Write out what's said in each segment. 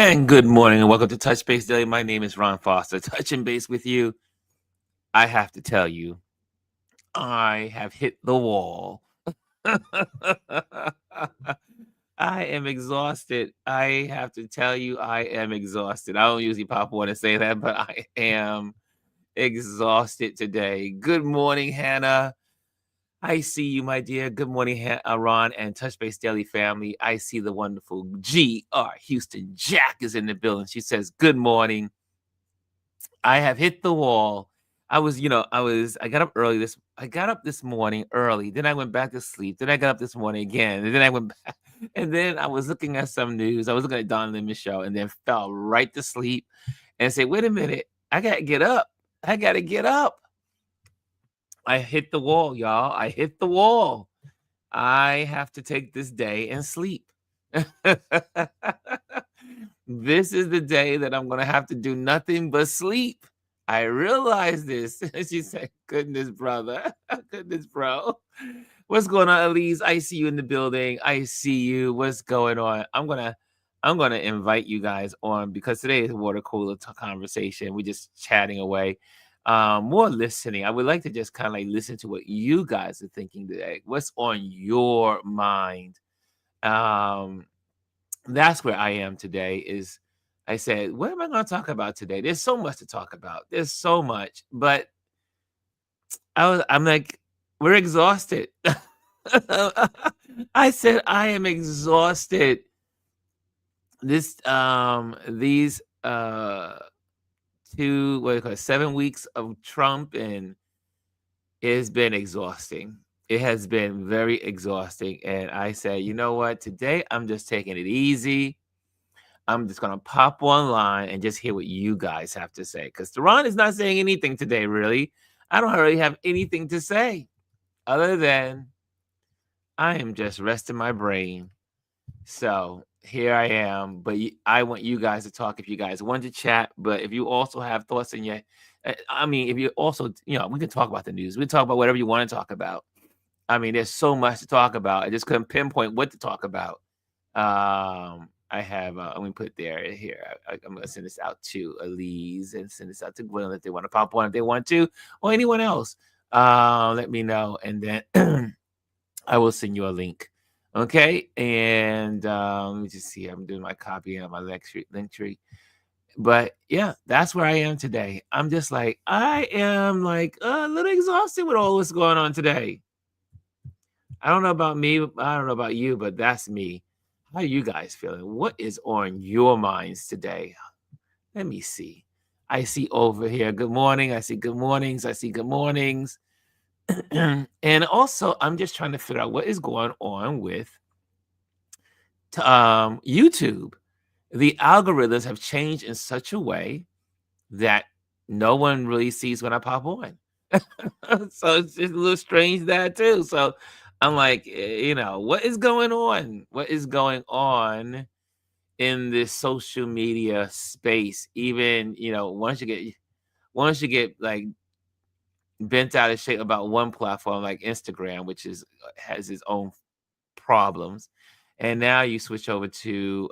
Good morning and welcome to Touch Base Daily. My name is Ron Foster. Touching base with you. I have to tell you, I have hit the wall. I am exhausted. I have to tell you, I am exhausted. I don't usually pop on and say that, but I am exhausted today. Good morning, Hannah. I see you, my dear. Good morning, Ron and Touch Base Daily family. I see the wonderful G.R. Houston Jack is in the building. She says, good morning. I have hit the wall. I got up early I got up this morning early. Then I went back to sleep. Then I got up this morning again. And then I went back. And then I was looking at some news. I was looking at Don Lemon's show and then fell right to sleep and said, wait a minute. I got to get up. I got to get up. I hit the wall, y'all. I hit the wall. I have to take this day and sleep. This is the day that I'm going to have to do nothing but sleep. I realize this. She said, goodness, brother. Goodness, bro. What's going on, Elise? I see you in the building. I see you. What's going on? I'm gonna invite you guys on because today is water cooler conversation. We're just chatting away. More listening. I would like to just kind of like listen to what you guys are thinking today. What's on your mind? That's where I am today. Is I said, what am I going to talk about today? There's so much to talk about. There's so much, but I'm like, we're exhausted. I said, I am exhausted. These 7 weeks of Trump, and it has been exhausting. It has been very exhausting. And I said, you know what? Today, I'm just taking it easy. I'm just going to pop online and just hear what you guys have to say. Because Theron is not saying anything today, really. I don't really have anything to say other than I am just resting my brain. So here I am. But I want you guys to talk if you guys want to chat. But if you also have thoughts in your, if you also, we can talk about the news. We can talk about whatever you want to talk about. I mean, there's so much to talk about. I just couldn't pinpoint what to talk about. I have, let me put there here. I'm going to send this out to Elise and send this out to Gwen if they want to pop on, if they want to, or anyone else. Let me know. And then I will send you a link. Okay. And let me just see. I'm doing my copy of my link tree. But yeah, that's where I am today. I'm just like, I am like a little exhausted with all what's going on today. I don't know about me. I don't know about you, but that's me. How are you guys feeling? What is on your minds today? Let me see. I see over here, good morning. I see good mornings. I see good mornings. And also, I'm just trying to figure out what is going on with YouTube. The algorithms have changed in such a way that no one really sees when I pop on. So it's just a little strange that too. So I'm like, what is going on? What is going on in this social media space? Even, once you get like bent out of shape about one platform like Instagram, which has its own problems, and now you switch over to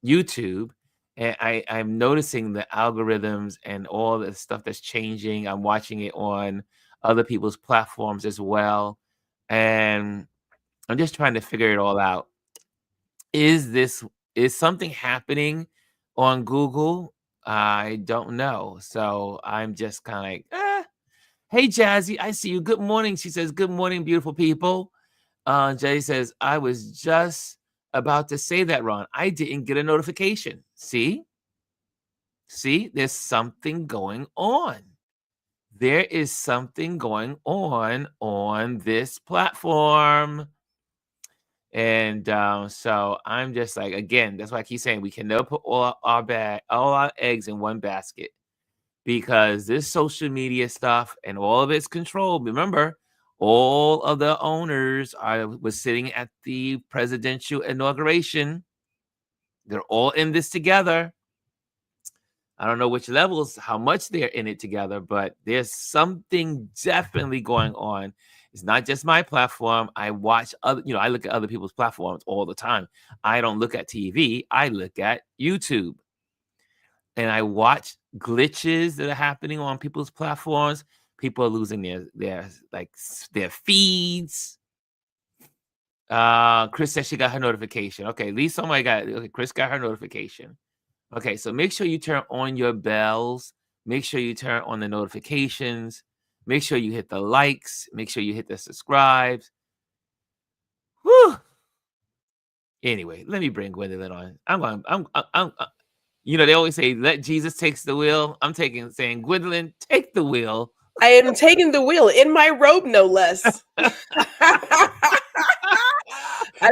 YouTube, and I'm noticing the algorithms and all the stuff that's changing. I'm watching it on other people's platforms as well, and I'm just trying to figure it all out. Is something happening on Google? I don't know. So I'm just kind of like, hey, Jazzy, I see you. Good morning. She says, good morning, beautiful people. Jay says, I was just about to say that, Ron. I didn't get a notification. See, there's something going on. There is something going on this platform. And so I'm just like, again, that's why I keep saying we can never put all our eggs in one basket, because this social media stuff and all of it's controlled. Remember, all of the owners was sitting at the presidential inauguration. They're all in this together. I don't know which levels, how much they're in it together, but there's something definitely going on. It's not just my platform. I watch other, I look at other people's platforms all the time. I don't look at TV. I look at YouTube. And I watch glitches that are happening on people's platforms. People are losing their feeds. Chris said she got her notification. Okay, at least somebody got it. Okay, Chris got her notification. Okay, so make sure you turn on your bells. Make sure you turn on the notifications. Make sure you hit the likes. Make sure you hit the subscribes. Whew. Anyway, let me bring Gwendolyn on. I'm they always say, let Jesus takes the wheel. I'm saying, Gwendolyn, take the wheel. I am taking the wheel in my robe, no less. I've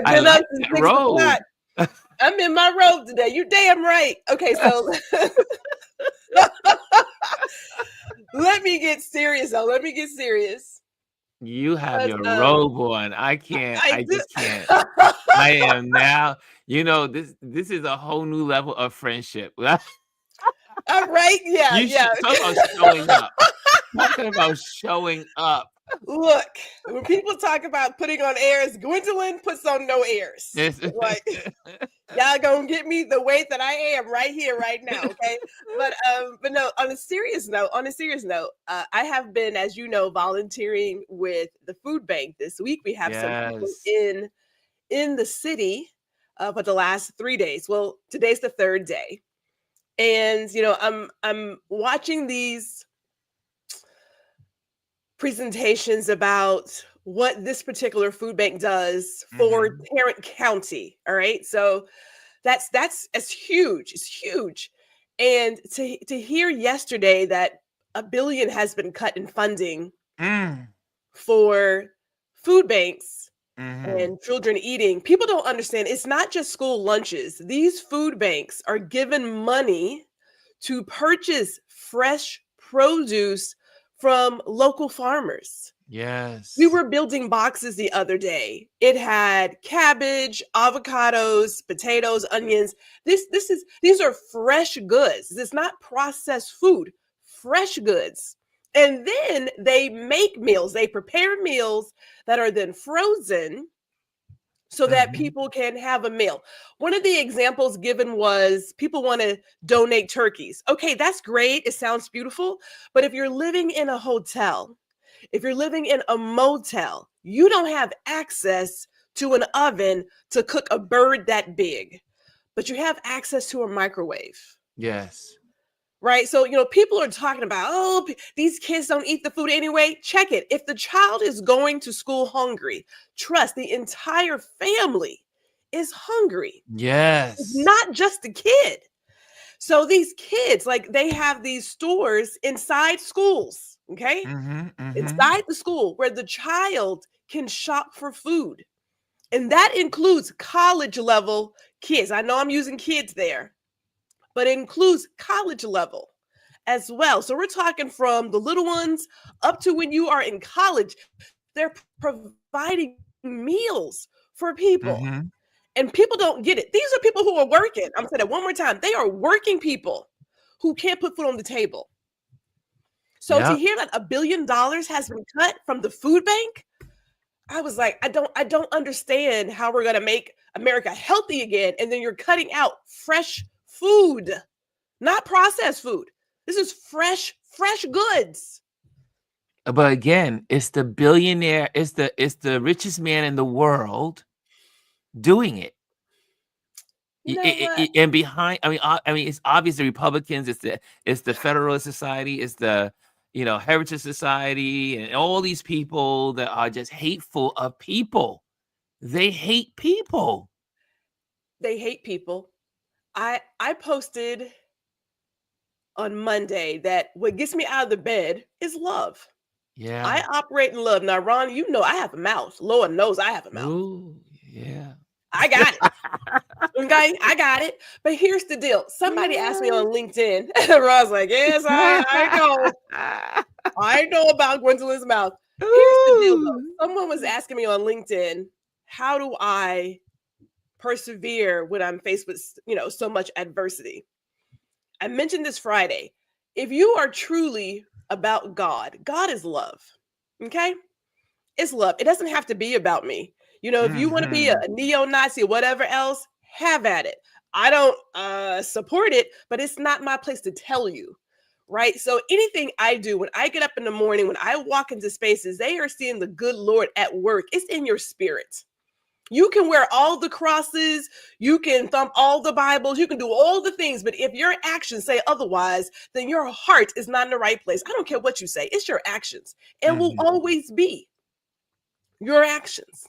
been up since 6 o'clock. I'm in my robe today. You damn right. Okay, so let me get serious, though. Let me get serious. You have your robe on. I can't. I just can't. I am now. This is a whole new level of friendship. All right. Yeah. Yeah. Talk about showing up. Talking about showing up. Look, when people talk about putting on airs, Gwendolyn puts on no airs. Like, y'all gonna get me the weight that I am right here, right now, okay? But no. On a serious note, I have been, as you know, volunteering with the food bank this week. We have some people in the city for the last 3 days. Well, today's the third day, and I'm watching these presentations about what this particular food bank does for Tarrant County. All right. So that's huge. It's huge. And to hear yesterday that $1 billion has been cut in funding for food banks and children eating, people don't understand. It's not just school lunches. These food banks are given money to purchase fresh produce from local farmers. Yes. We were building boxes the other day. It had cabbage, avocados, potatoes, onions. These are fresh goods. It's not processed food, fresh goods. And then they make meals. They prepare meals that are then frozen so that people can have a meal. One of the examples given was people want to donate turkeys. Okay, that's great. It sounds beautiful. But if you're living in a hotel, if you're living in a motel, you don't have access to an oven to cook a bird that big, but you have access to a microwave. Yes. Right. So, people are talking about, oh, these kids don't eat the food anyway. Check it. If the child is going to school hungry, trust the entire family is hungry. Yes. It's not just the kid. So these kids, they have these stores inside schools, okay? Inside the school where the child can shop for food. And that includes college level kids. I know I'm using kids there, but it includes college level as well. So we're talking from the little ones up to when you are in college. They're providing meals for people. And people don't get it. These are people who are working. I'm saying it one more time. They are working people who can't put food on the table. So to hear that $1 billion has been cut from the food bank, I was like, I don't understand how we're going to make America healthy again. And then you're cutting out fresh food, not processed food. This is fresh goods. But again, it's the billionaire, it's the richest man in the world doing it. And behind, I mean, it's obvious the Republicans, it's the Federalist Society, it's the Heritage Society, and all these people that are just hateful of people. They hate people. They hate people. I posted on Monday that what gets me out of the bed is love. Yeah. I operate in love. Now, Ron, I have a mouth. Lord knows I have a mouth. Ooh, yeah. I got it. Okay, I got it. But here's the deal. Somebody asked me on LinkedIn. Ron's like, yes, I know. I know about Gwendolyn's mouth. Here's the deal, though. Someone was asking me on LinkedIn, how do I persevere when I'm faced with, so much adversity? I mentioned this Friday. If you are truly about God, God is love. Okay? It's love. It doesn't have to be about me. If you want to be a Mhm. neo-Nazi or whatever else, have at it. I don't support it, but it's not my place to tell you. Right. So anything I do when I get up in the morning, when I walk into spaces, they are seeing the good Lord at work. It's in your spirit. You can wear all the crosses, you can thump all the Bibles, you can do all the things, but if your actions say otherwise, then your heart is not in the right place. I don't care what you say, it's your actions and will Mhm. always be your actions.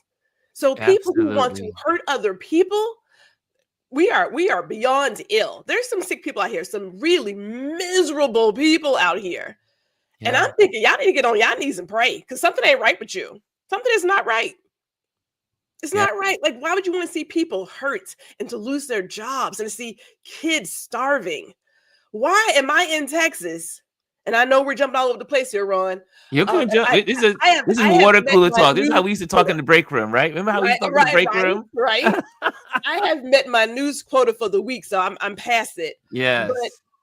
So people who want to Absolutely. hurt other people, we are beyond ill. There's some sick people out here, some really miserable people out here. And I'm Yeah. thinking y'all need to get on y'all knees and pray because something ain't right with you. Something is not right. It's Yeah. not right. Like, why would you want to see people hurt and to lose their jobs and to see kids starving? Why am I in Texas? And I know we're jumping all over the place here, Ron. You can And jump. This is I have water met cooler my talk. This is how news we used to talk quota. in the break room, right? Remember how we Right, used to talk in the right, break right, room? right. I have met my news quota for the week, so I'm past it. But Yes.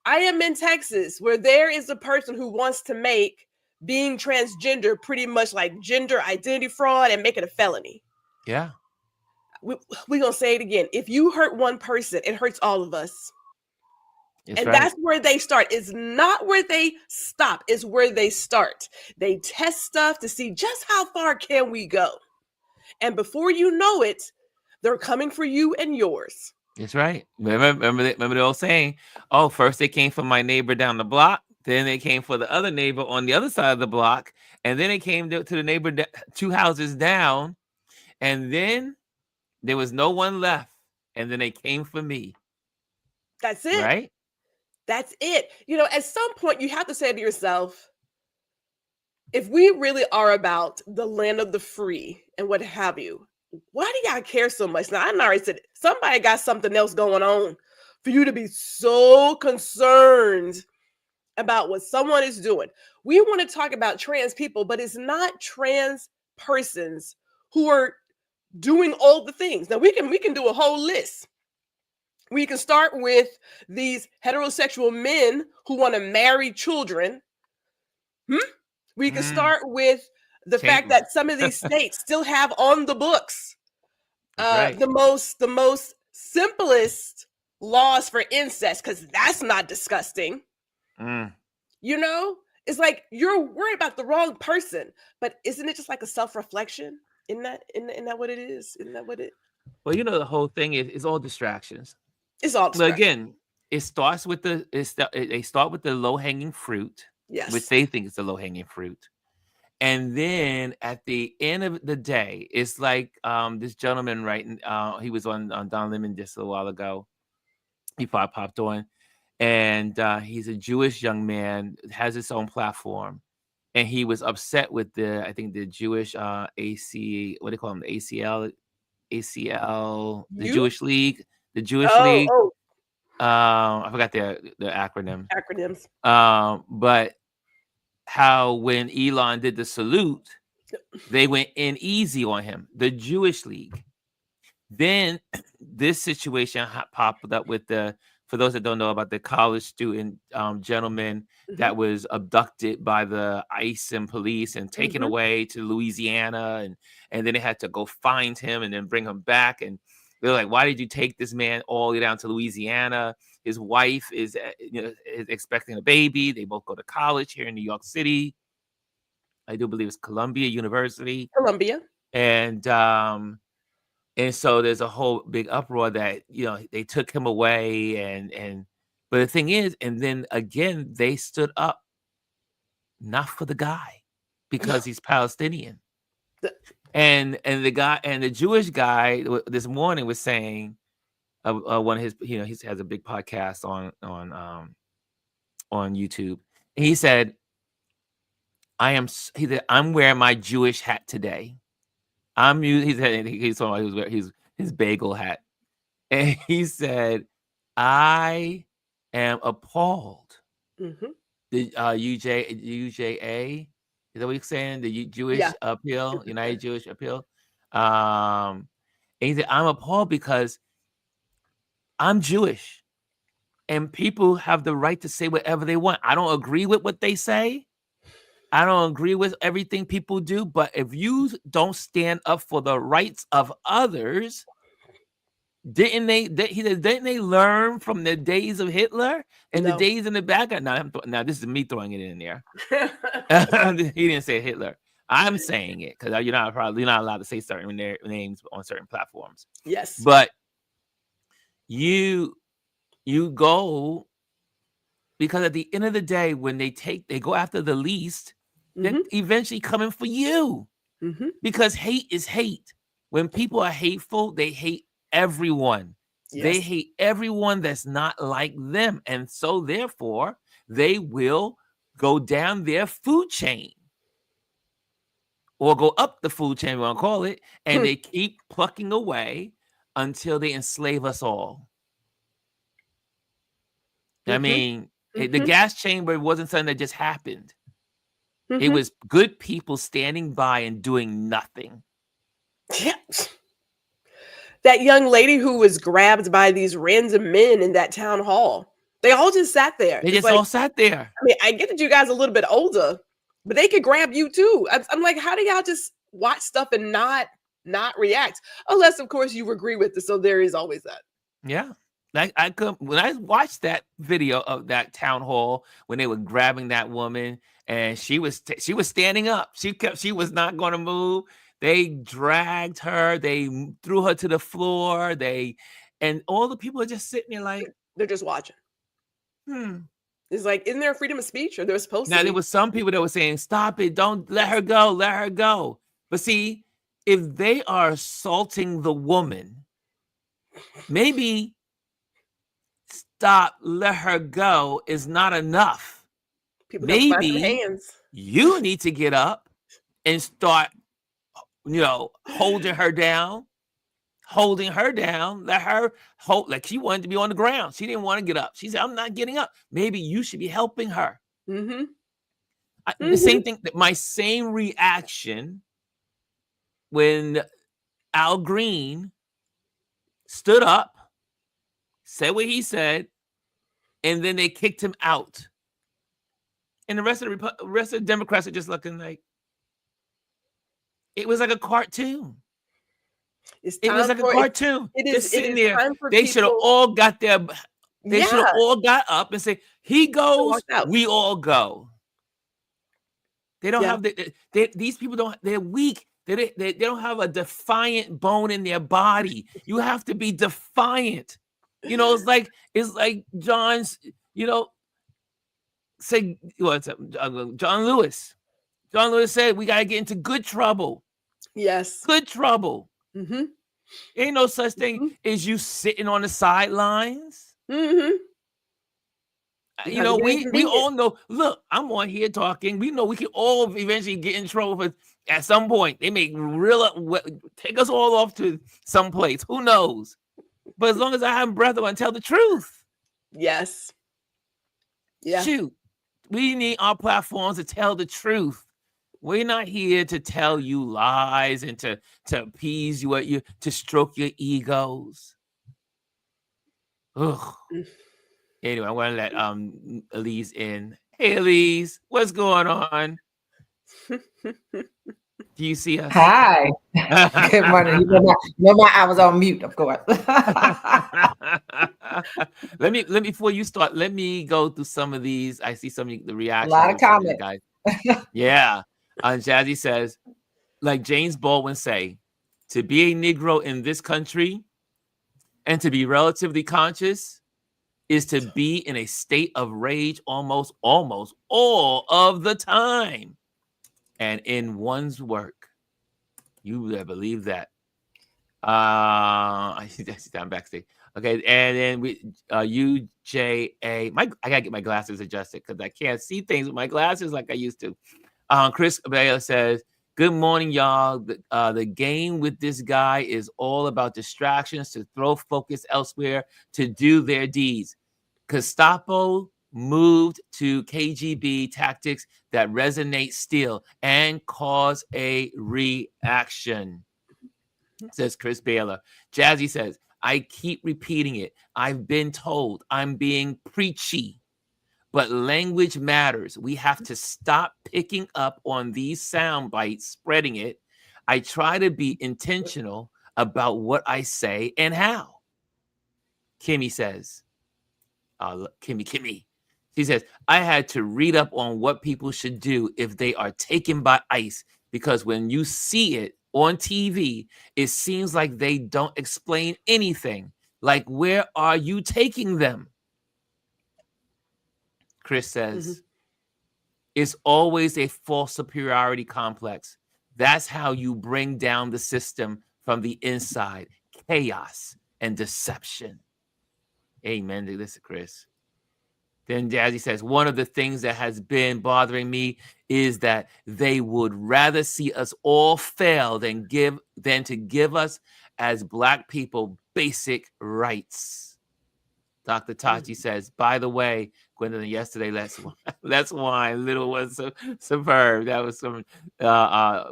I am in Texas where there is a person who wants to make being transgender pretty much like gender identity fraud and make it a felony. Yeah. We're gonna say it again. If you hurt one person, it hurts all of us. That's And right. that's where they start. It's not where they stop, it's where they start. They test stuff to see just how far can we go. And before you know it, they're coming for you and yours. That's right. Remember the old saying? Oh, first they came for my neighbor down the block, then they came for the other neighbor on the other side of the block, and then it came to the neighbor two houses down, and then there was no one left, and then they came for me. That's it. Right? That's it. At some point, you have to say to yourself, if we really are about the land of the free and what have you, why do y'all care so much? Now, I already said somebody got something else going on for you to be so concerned about what someone is doing. We want to talk about trans people, but it's not trans persons who are doing all the things. Now we can do a whole list. We can start with these heterosexual men who want to marry children. We can Mm, start with the fact change. that some of these states still have on the books That's right. the most simplest laws for incest because that's not disgusting. Mm. You know, it's like you're worried about the wrong person, but isn't it just like a self-reflection? Isn't that what it is? Isn't that what it? Well, the whole thing is all distractions. It's all But distraction. again, it starts with they start with the low hanging fruit, which Yes. they think is the low hanging fruit. And then at the end of the day, it's like this gentleman, right? He was on Don Lemon just a little while ago. He popped on, and he's a Jewish young man, has his own platform, and he was upset with I think the Jewish AC, what do they call them, the ACL, the You? Jewish League, the Jewish Oh, League. oh, I forgot the acronym. acronyms. But how when Elon did the salute, they went in easy on him, the Jewish League. Then this situation popped up with for those that don't know about the college student gentleman Hmm. that was abducted by the ICE and police and taken Hmm. away to Louisiana, and then they had to go find him and then bring him back. And they're like, why did you take this man all the way down to Louisiana? His wife is is expecting a baby. They both go to college here in New York City. I do believe it's Columbia University. Columbia. And so there's a whole big uproar that they took him away, and but the thing is, and then again they stood up not for the guy because he's Palestinian. The- And the guy, and the Jewish guy this morning was saying, one of his, he has a big podcast on YouTube. And he said, he said, I'm wearing my Jewish hat today. He's talking about he was wearing his bagel hat. And he said, I am appalled. Mhm. The UJA, is that what you're saying? The Yeah. Jewish Appeal, United Jewish Appeal. And he said, I'm appalled because I'm Jewish and people have the right to say whatever they want. I don't agree with what they say. I don't agree with everything people do, but if you don't stand up for the rights of others, didn't they learn from the days of Hitler and the No. days in the back? Now this is me throwing it in there. He didn't say Hitler. I'm saying it because you're not allowed to say certain names on certain platforms. Yes. But you go, because at the end of the day, when they go after the least, they're eventually coming for you. Because hate is hate. When people are hateful, they hate everyone. Yes. They hate everyone that's not like them. And so therefore, they will go down their food chain or go up the food chain, we want to call it, and they keep plucking away until they enslave us all. I mean, the gas chamber wasn't something that just happened. It was good people standing by and doing nothing. Yeah. That young lady who was grabbed by these random men in that town hall. They all just sat there. They just all sat there. I mean, I get that you guys are a little bit older, but they could grab you too. I'm like, how do y'all just watch stuff and not react? Unless, of course, you agree with it. So there is always that. Yeah. Like when I watched that video of that town hall when they were grabbing that woman and she was standing up. She was not going to move. They dragged her. They threw her to the floor. And all the people are just sitting there like they're just watching. It's like, isn't there a freedom of speech, or they're supposed to? Now there was some people that were saying, "Stop it! Don't let her go! Let her go!" But see, if they are assaulting the woman, maybe stop, let her go is not enough. People maybe hands. You need to get up and start, holding her down. Let her hold, like she wanted to be on the ground. She didn't want to get up. She said, "I'm not getting up." Maybe you should be helping her. The same thing, my same reaction when Al Green stood up, said what he said, and then they kicked him out. And the rest of the Democrats are just looking like, it was like a cartoon. It was like a cartoon. Just sitting there. They should have all got their. They should have all got up and say, "He goes, we all go." They don't have these people don't. They're weak. They don't have a defiant bone in their body. You have to be defiant. It's like John's. Say what's up, John Lewis. John Lewis said we gotta get into good trouble. Yes, good trouble. Ain't no such thing as you sitting on the sidelines. We all know. Look, I'm on here talking. We know we can all eventually get in trouble at some point. They may take us all off to some place. Who knows? But as long as I have breath, I want to tell the truth. Yes. Yeah. Shoot, we need our platforms to tell the truth. We're not here to tell you lies and to appease you, to stroke your egos. Ugh. Anyway, I'm going to let Elise in. Hey, Elise, what's going on? Do you see us? Hi. Good morning. You know I was on mute, of course. Let me before you start, let me go through some of these. I see some of the reactions. A lot of comments. Guys. Yeah. Jazzy says, like James Baldwin say, to be a Negro in this country and to be relatively conscious is to be in a state of rage almost all of the time. And in one's work, you better believe that. I see down backstage. Okay, and then UJA. I gotta get my glasses adjusted because I can't see things with my glasses like I used to. Chris Abella says, "Good morning, y'all. The game with this guy is all about distractions to throw focus elsewhere to do their deeds. Gestapo moved to KGB tactics that resonate still and cause a reaction," says Chris Baylor. Jazzy says, "I keep repeating it. I've been told I'm being preachy. But language matters. We have to stop picking up on these sound bites, spreading it. I try to be intentional about what I say and how. Kimmy says, Kimmy. She says, I had to read up on what people should do if they are taken by ICE, because when you see it on TV, it seems like they don't explain anything. Like, where are you taking them? Chris says, it's always a false superiority complex. That's how you bring down the system from the inside. Chaos and deception. Amen to this, Chris. Then Jazzy says, one of the things that has been bothering me is that they would rather see us all fail than to give us as Black people basic rights. Dr. Tachi says, by the way, Gwendolyn, yesterday, Let's Wine, Little was superb. That was some,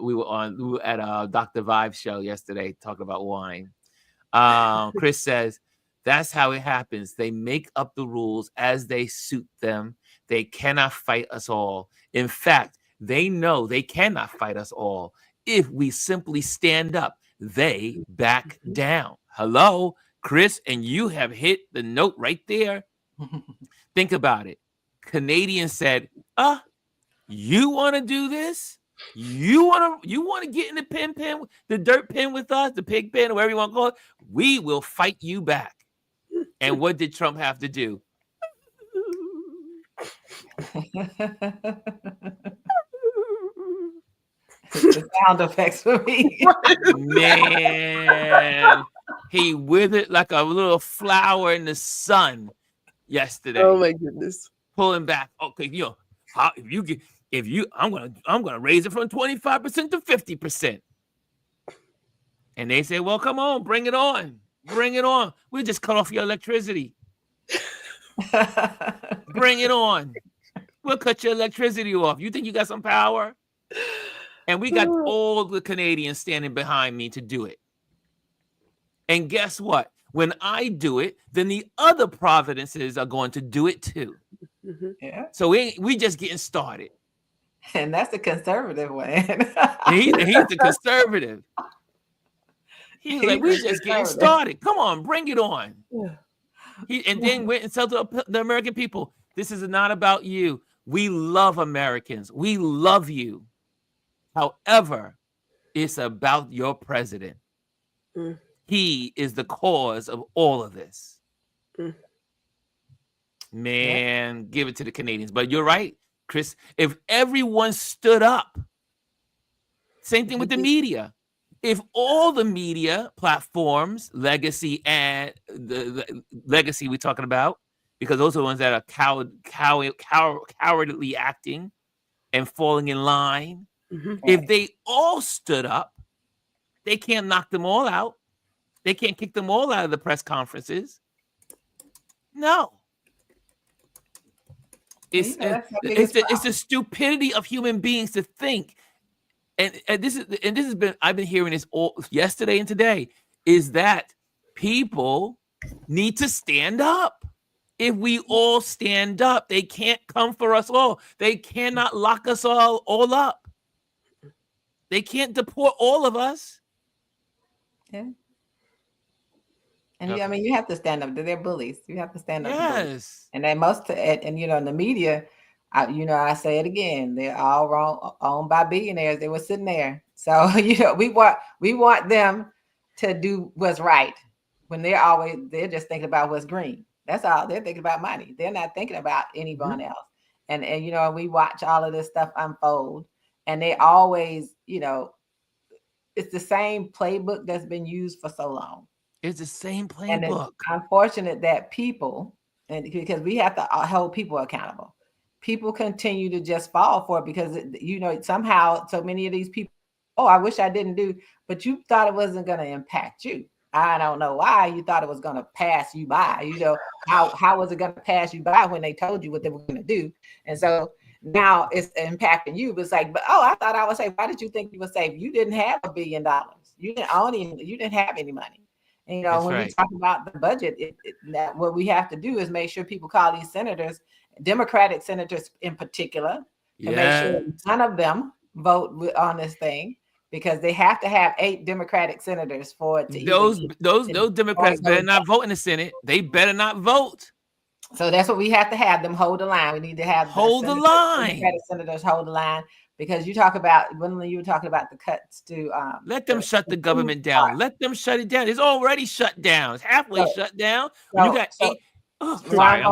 we were at Dr. Vibe's show yesterday talking about wine. Chris says, that's how it happens. They make up the rules as they suit them. They cannot fight us all. In fact, they know they cannot fight us all. If we simply stand up, they back down. Hello, Chris, and you have hit the note right there. Think about it. Canadians said, you want to do this? You want to get in the pen, the dirt pen with us, the pig pen, wherever you want to call it? We will fight you back. And what did Trump have to do? The sound effects for me. Man, he withered like a little flower in the sun yesterday. Oh my goodness. Pulling back. Okay, I'm gonna raise it from 25% to 50%. And they say, well, come on, bring it on. Bring it on. We'll just cut off your electricity. Bring it on. We'll cut your electricity off. You think you got some power? And we got all the Canadians standing behind me to do it. And guess what? When I do it, then the other provinces are going to do it too. Yeah. So we just getting started. And that's the conservative way. He's the conservative. He's like, we just getting started. Come on, bring it on. And then went and told the American people, this is not about you. We love Americans. We love you. However, it's about your president. He is the cause of all of this. Man, give it to the Canadians. But you're right, Chris. If everyone stood up, same thing with the media. If all the media platforms, legacy and the legacy we're talking about, because those are the ones that are cowardly acting and falling in line. If they all stood up, they can't knock them all out. They can't kick them all out of the press conferences. No. It's the stupidity of human beings to think. And this has been, I've been hearing this all yesterday and today, is that people need to stand up. If we all stand up, they can't come for us all. They cannot lock us all up. They can't deport all of us. Yeah. And I mean, you have to stand up. They're bullies. You have to stand up. Yes. And they and in the media, I say it again. They're all wrong, owned by billionaires. They were sitting there. So we want them to do what's right when they're just thinking about what's green. That's all. They're thinking about money. They're not thinking about anyone else. And we watch all of this stuff unfold. And they always, it's the same playbook that's been used for so long. It's the same playbook. And it's unfortunate that people, and because we have to hold people accountable, people continue to just fall for it because, somehow so many of these people, I wish I didn't do, but you thought it wasn't going to impact you. I don't know why you thought it was going to pass you by. How was it going to pass you by when they told you what they were going to do? And so now it's impacting you. But it's like, I thought I was safe. Why did you think you were safe? You didn't have $1 billion. You didn't have any money. And, when we talk about the budget, what we have to do is make sure people call these senators Democratic senators in particular, to make sure none of them vote on this thing, because they have to have 8 Democratic senators for it to those Democrats better not vote in the Senate. They better not vote. So that's what we have to have them hold the line. We need to have the line. Democratic senators hold the line, because you talk about when you were talking about the cuts to let them shut the government down. Let them shut it down. It's already shut down. It's halfway shut down. You got 8. Oh, sorry,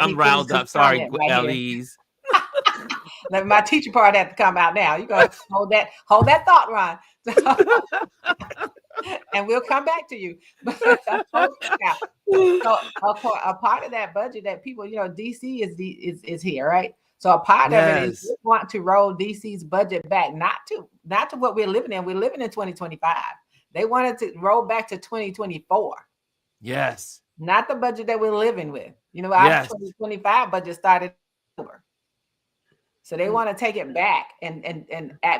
I'm riled up. Sorry, Elise. Let my teacher part have to come out now. You gotta hold that thought, Ron. And we'll come back to you. So a part of that budget that people, DC is here, right? So a part of it is we want to roll DC's budget back, not to what we're living in. We're living in 2025. They wanted to roll back to 2024. Yes. Not the budget that we're living with. Our 2025 budget started over. So they want to take it back and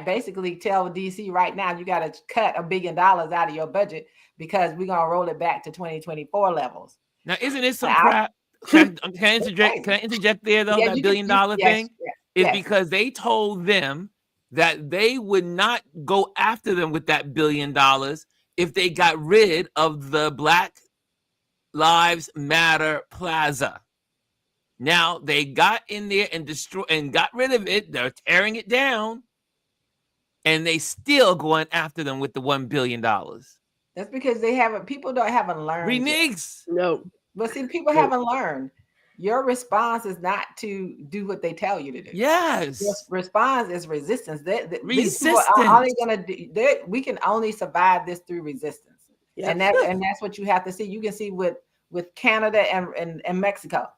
basically tell DC right now, you got to cut $1 billion out of your budget, because we're going to roll it back to 2024 levels. Now, isn't it some crap? Can I interject there, though? That $1 billion thing is because they told them that they would not go after them with that $1 billion if they got rid of the Black Lives Matter Plaza. Now they got in there and got rid of it. They're tearing it down, and they still going after them with the $1 billion. That's because people haven't learned. Remix. No. But see, people haven't learned. Your response is not to do what they tell you to do. Yes. Your response is resistance. Resistance. We can only survive this through resistance. Yep. And that's what you have to see. You can see with Canada and Mexico.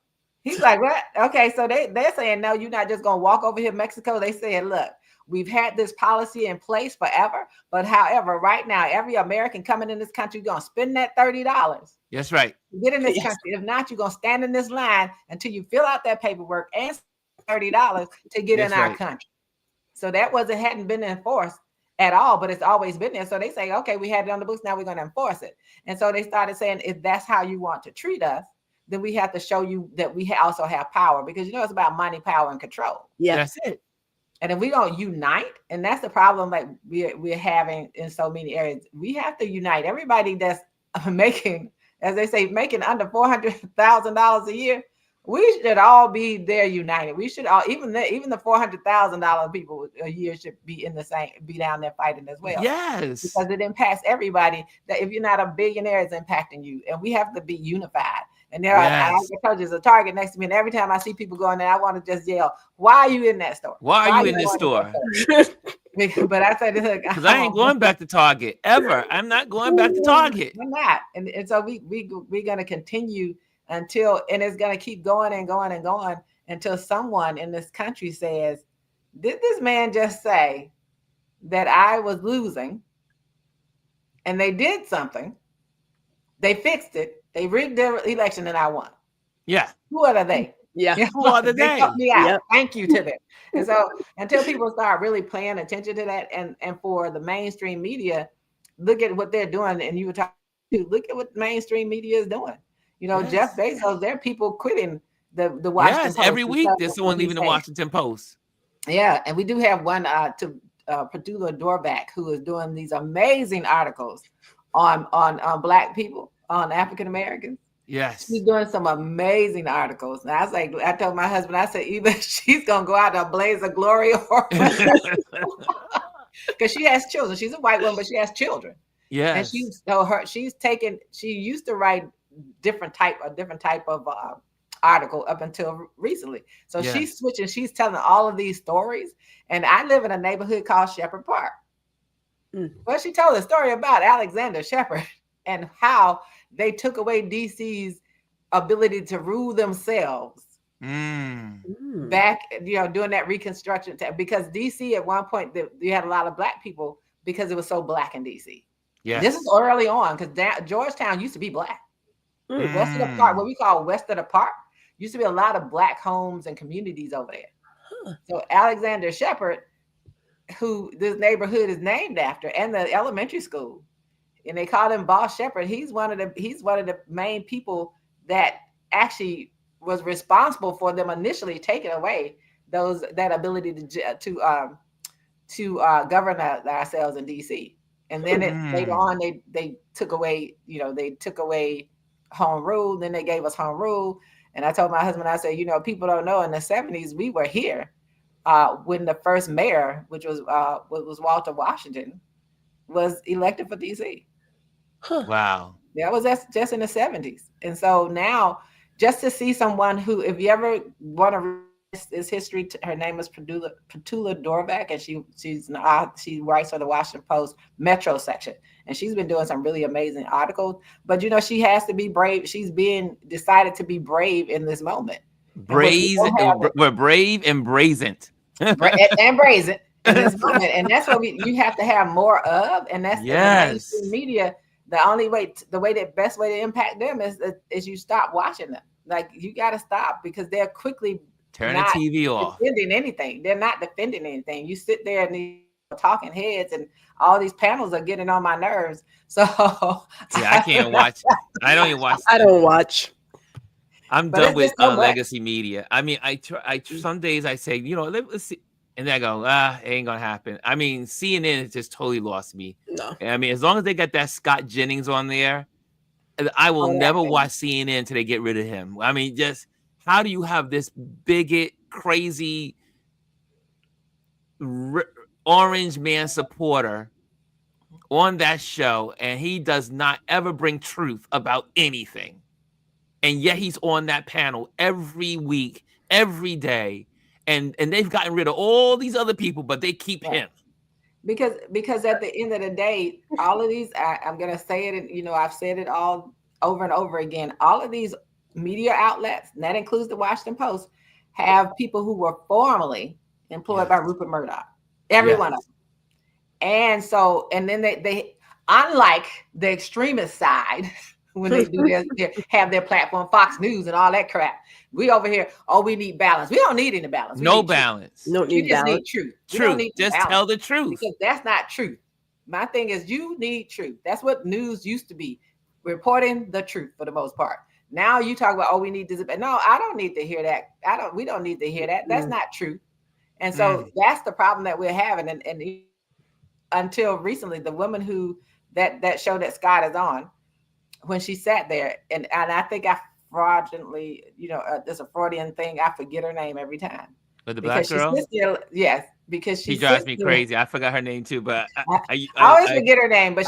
He's like, what? Okay, so they're saying, no, you're not just going to walk over here, Mexico. They said, look, we've had this policy in place forever. But however, right now, every American coming in this country, you're going to spend that $30. That's right. Get in this country. If not, you're going to stand in this line until you fill out that paperwork and $30 to get in our country. So that hadn't been enforced at all, but it's always been there. So they say, okay, we had it on the books. Now we're going to enforce it. And so they started saying, if that's how you want to treat us, then we have to show you that we also have power, because it's about money, power, and control. Yeah, that's it. And if we don't unite, and that's the problem, like we're having in so many areas, we have to unite. Everybody that's making, as they say, making under $400,000 a year, we should all be there united. We should all, even the $400,000 people a year should be be down there fighting as well. Yes, because it impacts everybody. That if you're not a billionaire, it's impacting you, and we have to be unified. And there I told you, there's a Target next to me, and every time I see people going there, I want to just yell, "Why are you in that store? Why are you in this store?" But I said, because I ain't going back to Target ever. I'm not going back to Target. I'm not, and so we're gonna continue until, and it's gonna keep going and going and going until someone in this country says, "Did this man just say that I was losing, and they did something? They fixed it. They rigged the election and I won." Yeah. Who are they? Yeah. Who are they? Help me out. Yep. Thank you to them. And so until people start really paying attention to that, and for the mainstream media, look at what they're doing. And you were talking to, look at what the mainstream media is doing. Jeff Bezos, there are people quitting the Washington Post. Every week there's someone leaving the Washington Post. Yeah. And we do have one Padula Dorvac, who is doing these amazing articles on Black people, on African Americans. Yes. She's doing some amazing articles. And I was like, I told my husband, I said, either she's going to go out in a blaze of glory, or because she has children. She's a white woman, but she has children. Yeah. And she used to write different type of article up until recently. So she's switching. She's telling all of these stories. And I live in a neighborhood called Shepherd Park. Well, she told a story about Alexander Shepherd and how they took away DC's ability to rule themselves back, doing that reconstruction, because DC at one point, you had a lot of Black people because it was so Black in DC. Yeah, this is early on, because Georgetown used to be Black. West of the Park, what we call West of the Park, used to be a lot of Black homes and communities over there. So Alexander Shepherd, who this neighborhood is named after, and the elementary school, and they call him Boss Shepherd. He's one of the main people that actually was responsible for them initially taking away that ability to govern ourselves in DC. And then later on, they took away, they took away home rule. Then they gave us home rule. And I told my husband, I said, people don't know, in the 70s, we were here when the first mayor, which was Walter Washington, was elected for DC. Huh. Wow. That was just in the 70s. And so now, just to see someone who, if you ever want to read this history, her name is Petula Dorvac, and she writes for the Washington Post Metro section, and she's been doing some really amazing articles. But she has to be brave. She's being decided to be brave in this moment. We're brave and brazen. And brazen in this moment, and that's what you have to have more of. And that's the mainstream media. The best way to impact them is you stop watching them. Like, you got to stop, because they're quickly turn the TV off. Defending anything. They're not defending anything. You sit there and these talking heads and all these panels are getting on my nerves. So I can't watch. I don't even watch. I don't watch. I'm done with legacy media. I mean, I some days I say, let's see, and then I go, it ain't gonna happen. I mean, CNN has just totally lost me. No. I mean, as long as they got that Scott Jennings on there, I will never watch CNN until they get rid of him. I mean, just how do you have this bigot, crazy, orange man supporter on that show, and he does not ever bring truth about anything? And yet he's on that panel every week, every day. And they've gotten rid of all these other people, but they keep him. Because at the end of the day, all of these, I'm going to say it, and I've said it all over and over again. All of these media outlets, and that includes the Washington Post, have people who were formerly employed by Rupert Murdoch. Every one of them. And so, and then they unlike the extremist side, when they do have their platform, Fox News and all that crap. We over here, we need balance. We don't need any balance. No balance. No need balance. Need truth. Truth. Just tell the truth. Because that's not truth. My thing is, you need truth. That's what news used to be. Reporting the truth for the most part. Now you talk about, we need this. No, I don't need to hear that. We don't need to hear that. That's not true. And so that's the problem that we're having. And until recently, the woman who that show that Scott is on, when she sat there, and I think I fraudulently, there's a Freudian thing. I forget her name every time. But the black girl? Yes, because she drives me crazy. I forgot her name too, but I always forget her name. But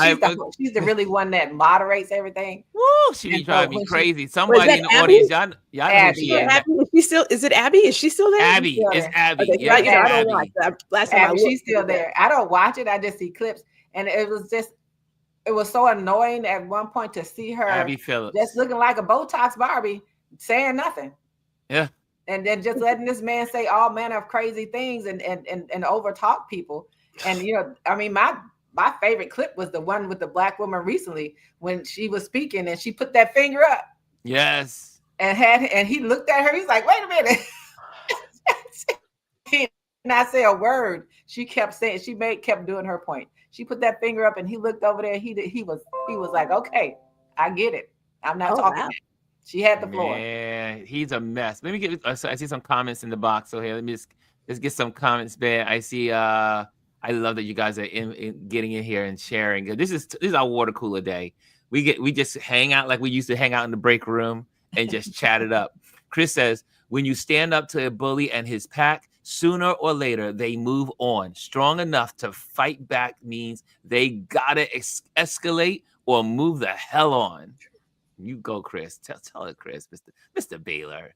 she's the really one that moderates everything. Woo! She drives me crazy. Somebody in the audience, y'all know Abby. She is. Abby, is it Abby? Is she still there? Abby is Abby. Okay, yeah, I don't watch that. Last time Abby, she's still there. I don't watch it. I just see clips, and it was so annoying at one point to see her Abby Phillips just looking like a Botox Barbie, saying nothing. Yeah. And then just letting this man say all manner of crazy things and over talk people. And I mean, my favorite clip was the one with the black woman recently when she was speaking and she put that finger up. Yes. And he looked at her. He's like, wait a minute. He did not say a word. She kept saying, kept doing her point. She put that finger up and he looked over there. He was like, okay, I get it. I'm not talking. Wow. She had the floor. Man, he's a mess. Let me get. I see some comments in the box. So here, let me just get some comments there. I see. I love that you guys are getting in here and sharing. This is our water cooler day. We just hang out like we used to hang out in the break room and just chat it up. Chris says, when you stand up to a bully and his pack, sooner or later they move on. Strong enough to fight back means they gotta escalate or move the hell on. You go, Chris. Tell it, Chris, Mr. Baylor.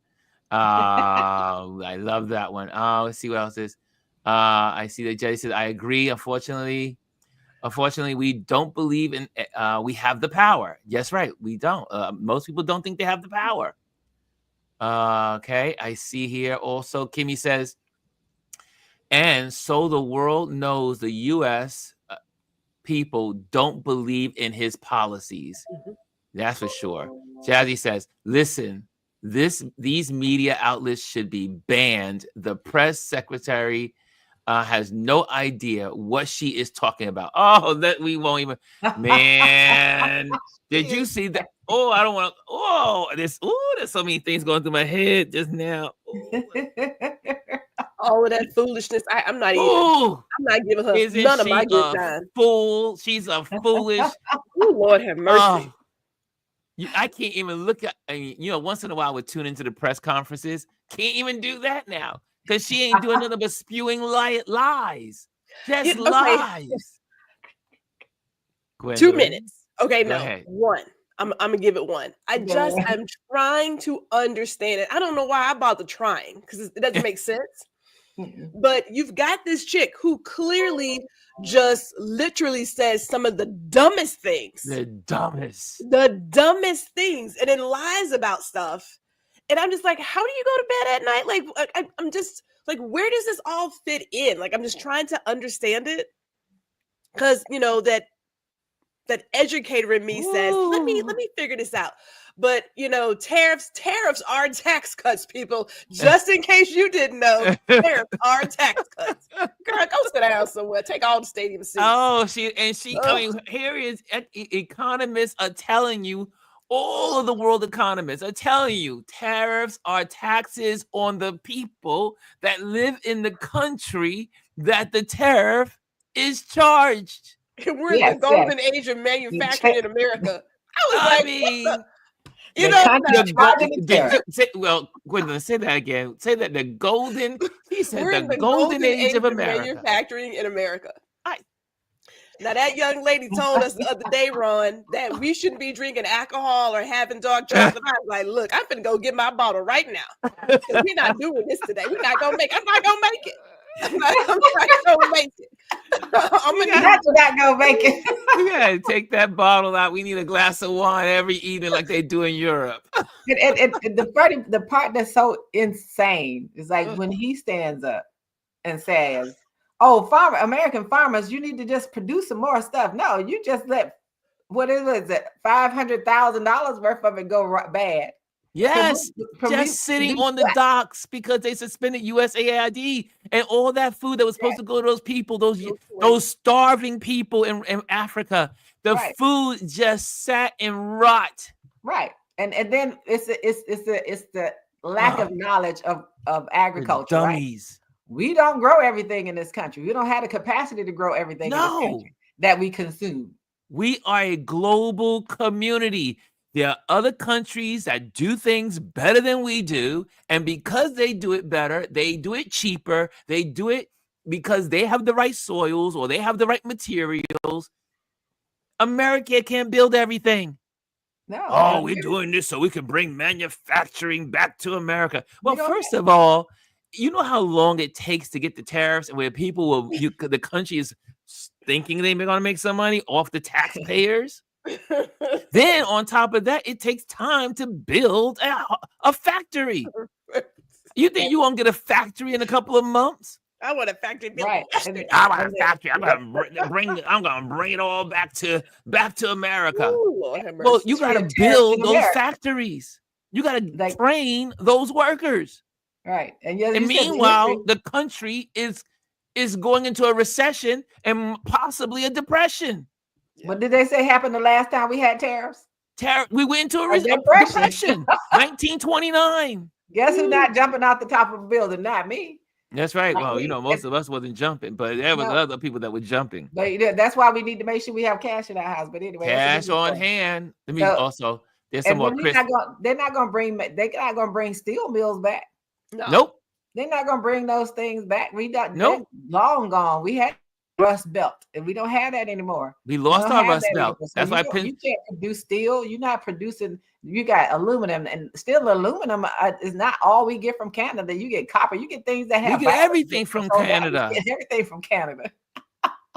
I love that one. Let's see what else is. I see that Jerry says, I agree. Unfortunately, we don't believe in. We have the power. Yes, right. We don't. Most people don't think they have the power. Okay. I see here also. Kimmy says, and so the world knows the U.S. People don't believe in his policies. Mm-hmm. That's for sure. Jazzy says, listen, these media outlets should be banned. The press secretary has no idea what she is talking about. Oh, that we won't even. Man, did you see that? Oh, I don't want to. Oh, there's so many things going through my head just now. All of that foolishness. I'm not even. I'm not giving her Isn't none of she my good a time. fool? She's a foolish. Oh, Lord have mercy. I can't even look at. I mean, once in a while I would tune into the press conferences. Can't even do that now because she ain't doing nothing but spewing lies. Just lies. 2 minutes. Okay, Go no, ahead. 1. I'm gonna give it 1. I'm trying to understand it. I don't know why I bought the trying because it doesn't make sense. But you've got this chick who clearly just literally says some of the dumbest things. The dumbest things, and then lies about stuff. And I'm just like, how do you go to bed at night? Like, I'm just like, where does this all fit in? Like, I'm just trying to understand it because that educator in me says, let me figure this out. But tariffs are tax cuts, people. Just in case you didn't know, tariffs are tax cuts. Girl, go sit down somewhere. Take all the stadium seats. Oh, I mean, here is economists are telling you, all of the world economists are telling you, tariffs are taxes on the people that live in the country that the tariff is charged. We're in the golden age of manufacturing in America. I mean, Gwendolyn, say that again. Say that he said we're in the golden age of America. Manufacturing in America. Now, that young lady told us the other day, Ron, that we shouldn't be drinking alcohol or having dark chocolate. I was like, look, I'm finna go get my bottle right now. We're not doing this today. I'm not gonna make it. I'm not gonna make it. Not gonna make it. We gotta take that bottle out. We need a glass of wine every evening, like they do in Europe. The part that's so insane is like when he stands up and says, "Oh, American farmers, you need to just produce some more stuff." No, you just let $500,000 worth of it go bad. Yes, just sitting on the docks because they suspended USAID and all that food that was supposed to go to those people, those starving people in Africa. The food just sat and rot. Right, and then it's the lack of knowledge of agriculture. Dummies. Right? We don't grow everything in this country. We don't have the capacity to grow everything in this country that we consume. We are a global community. There are other countries that do things better than we do. And because they do it better, they do it cheaper. They do it because they have the right soils or they have the right materials. America can't build everything. No. We're doing this so we can bring manufacturing back to America. Well, first of all, you know how long it takes to get the tariffs and where people the country is thinking they're going to make some money off the taxpayers? Then on top of that, it takes time to build a factory. You think you won't get a factory in a couple of months? I want a factory built. Right. I want a factory. I'm gonna bring it all back to America. Ooh, Lord have mercy. Well, you gotta build those factories. You gotta train those workers. Right. And meanwhile, the country is going into a recession and possibly a depression. What did they say happened the last time we had tariffs? We went into a depression. 1929. Guess who's not jumping out the top of a building? Not me. That's right. Well, most of us wasn't jumping, but there was other people that were jumping. But that's why we need to make sure we have cash in our house. But anyway, cash on hand. There's some more. They're not going to bring steel mills back. No. Nope. They're not going to bring those things back. Nope. Long gone. We had Rust Belt, and we don't have that anymore. We lost our Rust Belt. So that's why you can't produce steel. You're not producing. You got aluminum, and still aluminum is not all we get from Canada. You get copper. You get things that have. We get everything from Canada. We get everything from Canada.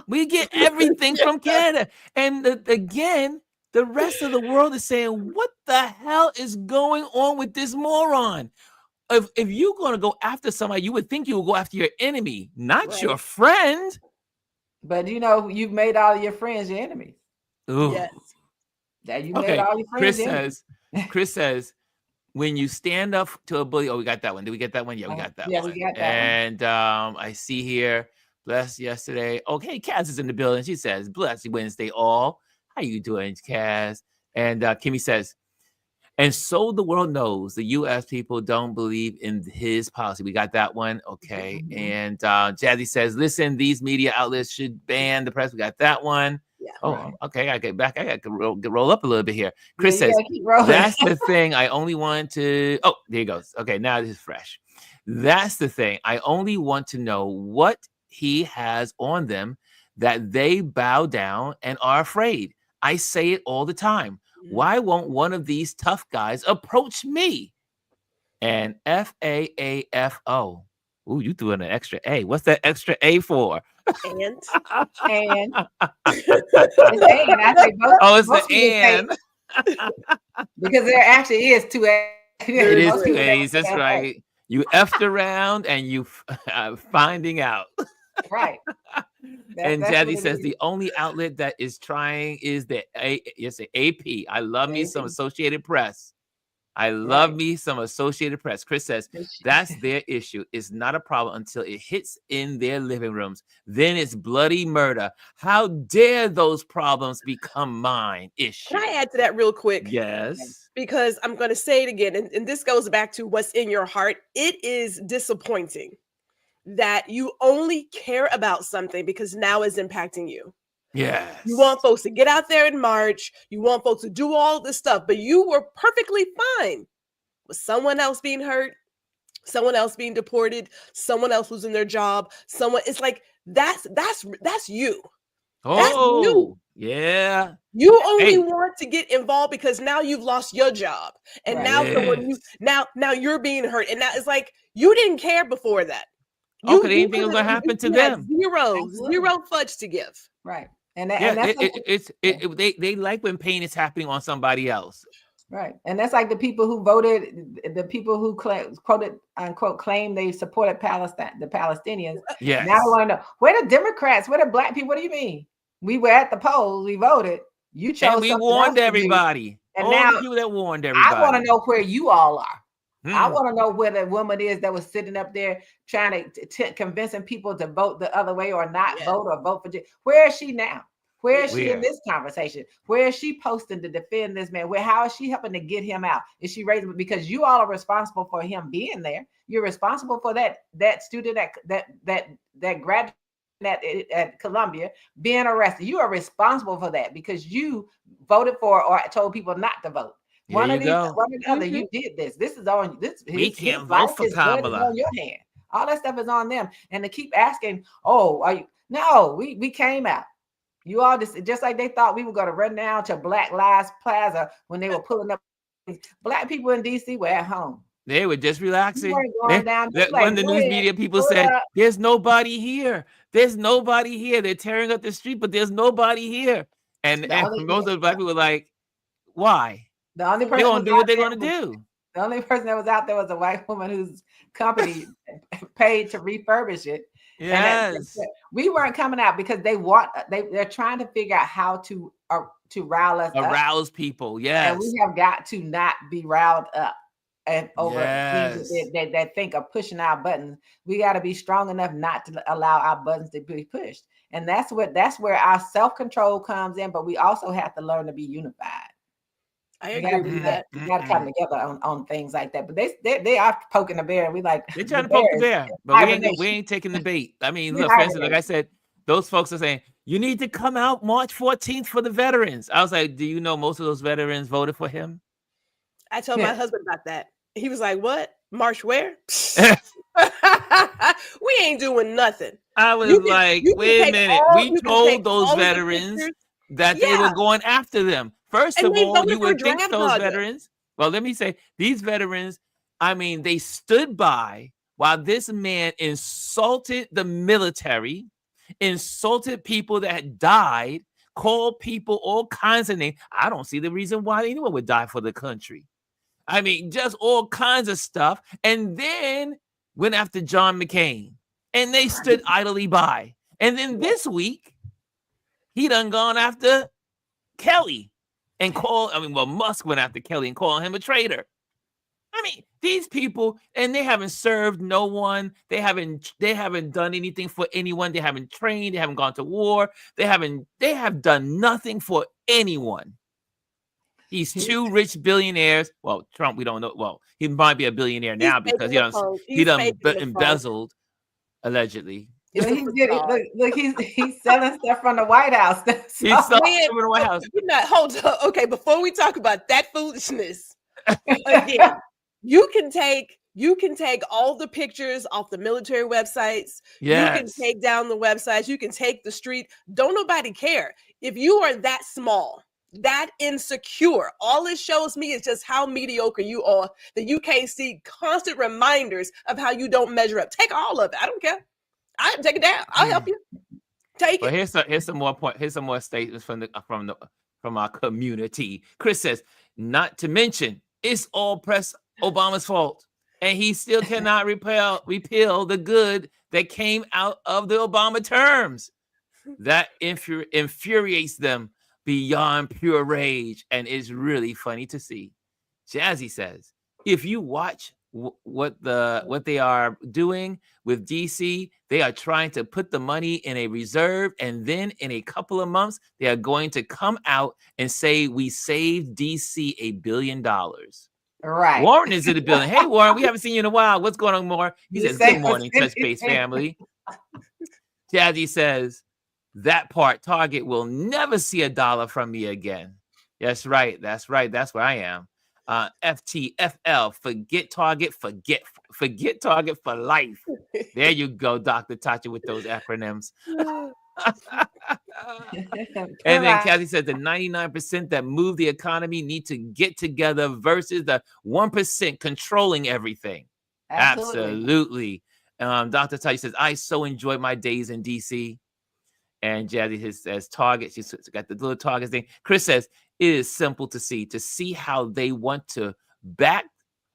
We get everything from Canada, and again, the rest of the world is saying, "What the hell is going on with this moron?" If you're going to go after somebody, you would think you would go after your enemy, not your friend. But you've made all of your friends your enemies. Ooh. Yes. That you made all your friends. Chris says, when you stand up to a bully, we got that one. Did we get that one? Yeah, we got that one. We got that and I see here, blessed yesterday. Okay, Kaz is in the building. She says, blessed Wednesday all. How you doing, Kaz? And Kimmy says, and so the world knows the U.S. people don't believe in his policy. We got that one. Okay. And Jazzy says, listen, these media outlets should ban the press. We got that one. Yeah. Oh, Right. okay. I get back. I got to roll up a little bit here. Chris Yeah, you says, gotta keep rolling. that's the thing. I only want to. Oh, there he goes. Okay. Now this is fresh. That's the thing. I only want to know what he has on them that they bow down and are afraid. I say it all the time. Why won't one of these tough guys approach me? And FAAFO. Ooh, you threw in an extra A. What's that extra A for? And It's and I say both, Oh, it's most the people say, and. because there actually is two A's. It is Most two people say A's. That's FA. right. You effed around and you finding out. Right. And That's what Jazzy it says is. the only outlet that is trying is the AP. I love me some AP. Associated Press. I love Right. me some Associated Press. Chris says that's their issue. It's not a problem until it hits in their living rooms. Then it's bloody murder. How dare those problems become mine issue? can I add to that real quick? Yes. Because I'm going to say it again, and this goes back to what's in your heart. It is disappointing that you only care about something because now it's impacting you. Yes. You want folks to get out there and march. You want folks to do all this stuff, but you were perfectly fine with someone else being hurt, someone else being deported, someone else losing their job. It's like that's you. That's you. Oh, yeah. You only Hey. want to get involved because now you've lost your job, and Right. now Yes. now you're being hurt, and now it's like you didn't care before that. Oh, 'cause anything was could've- gonna happen to you had them. Absolutely. zero fudge to give. Right. And Yeah, that's like, they like when pain is happening on somebody else. right. And that's like the people who voted, the people who quoted unquote claim they supported Palestine, the Palestinians. Yes. Now I want to know where the Democrats, where the black people. What do you mean? We were at the polls, we voted. You chose And we something warned else to do. everybody. And All now the people that warned everybody. I want to know where you all are. I Hmm. want to know where the woman is that was sitting up there trying to convincing people to vote the other way or not Yes. vote or vote for. Where is she now? Where is she Where? in this conversation? Where is she posting to defend this man? How is she helping to get him out? Is she raising? Because you all are responsible for him being there. You're responsible for that student that graduate at Columbia being arrested. You are responsible for that because you voted for or told people not to vote. One or the other, you did this. This is on this. We His can't life, vote for his blood is Kamala. on your hand. All that stuff is on them. And to keep asking, oh, are you? No, we came out. You all just like they thought we were going to run down to Black Lives Plaza when they were pulling up. Black people in DC were at home. They were just relaxing. weren't going down. Just One like, of the go news ahead, media people pull said, up. there's nobody here. There's nobody here. They're tearing up the street, but there's nobody here. And most of the black people were like, why? The only They're person going to do what they're going to do. The only person that was out there was a white woman whose company paid to refurbish it. Yes. And we weren't coming out because they're trying to figure out how to rile us up. Arouse people. Yes. And we have got to not be riled up and over things that think of pushing our buttons. We got to be strong enough not to allow our buttons to be pushed. And that's where our self-control comes in, but we also have to learn to be unified. I agree with that. We got to come together on things like that. But they are poking the bear, and we like they're trying to poke the bear, but we ain't taking the bait. I mean, look, for instance, like I said, those folks are saying you need to come out March 14th for the veterans. I was like, do you know most of those veterans voted for him? I told my husband about that. He was like, "What? March where? We ain't doing nothing." I was like, wait a minute. We told those veterans that they were going after them. First of all, you would think those veterans, well, let me say, these veterans, I mean, they stood by while this man insulted the military, insulted people that had died, called people all kinds of names. I don't see the reason why anyone would die for the country. I mean, just all kinds of stuff. And then went after John McCain. And they stood idly by. And then this week, he done gone after Kelly and Musk went after Kelly and called him a traitor. I mean, These people, and they haven't served no one. They haven't done anything for anyone. They haven't trained. They haven't gone to war. They have done nothing for anyone. These two rich billionaires. Well, Trump, we don't know. Well, he might be a billionaire He's now because faking the funk. he He's done faking the funk. embezzled, allegedly. It's Look, a facade. look, he's selling stuff from the White House. He's selling Man, from the White House. you're not, hold up. Okay, before we talk about that foolishness, again, you can take all the pictures off the military websites. Yes. You can take down the websites. You can take the street. Don't nobody care. If you are that small, that insecure, all it shows me is just how mediocre you are, that you can't see constant reminders of how you don't measure up. Take all of it. I don't care. I take it down. I'll help you. Take But it. here's some more statements from our community. Chris says, not to mention, it's all press Obama's fault, and he still cannot repeal the good that came out of the Obama terms. That infuriates them beyond pure rage, and it's really funny to see. Jazzy says, if you watch what they are doing with DC, they are trying to put the money in a reserve, and then in a couple of months they are going to come out and say we saved DC $1 billion. Right. Warren is in the building. Hey Warren, we haven't seen you in a while. What's going on, Warren? He says, good morning, Touch Base family. Jazzy says, that part, Target will never see $1 from me again. That's right. That's where I am. FTFL, forget Target, forget Target for life. There you go, Dr. Tachi, with those acronyms. And then Kathy said the 99% that move the economy need to get together versus the 1% controlling everything. Absolutely. Dr. Tachi says, I so enjoyed my days in DC. And Jazzy says Target. She's got the little Target thing. Chris says it is simple to see how they want to back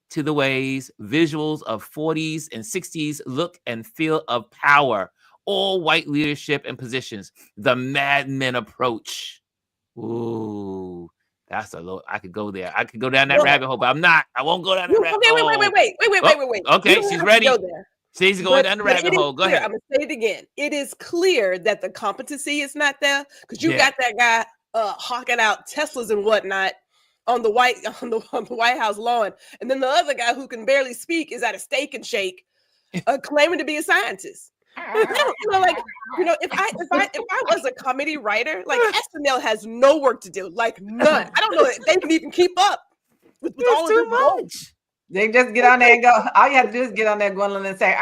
to the ways, visuals of 40s and 60s look and feel of power, all white leadership and positions, the Mad Men approach. Ooh, that's a low. I could go there. I could go down that rabbit hole, but I'm not. I won't go down that rabbit hole. Wait. Okay, she's ready. She's going down the rabbit hole. Go ahead. I'm gonna say it again. It is clear that the competency is not there because you got that guy hawking out Teslas and whatnot on the White House lawn, and then the other guy who can barely speak is at a Steak and Shake, claiming to be a scientist. If I was a comedy writer, like SNL has no work to do, like none. I don't know if they can even keep up with all of this much. They just get on there and go. All you have to do is get on there, Gwendolyn, and say,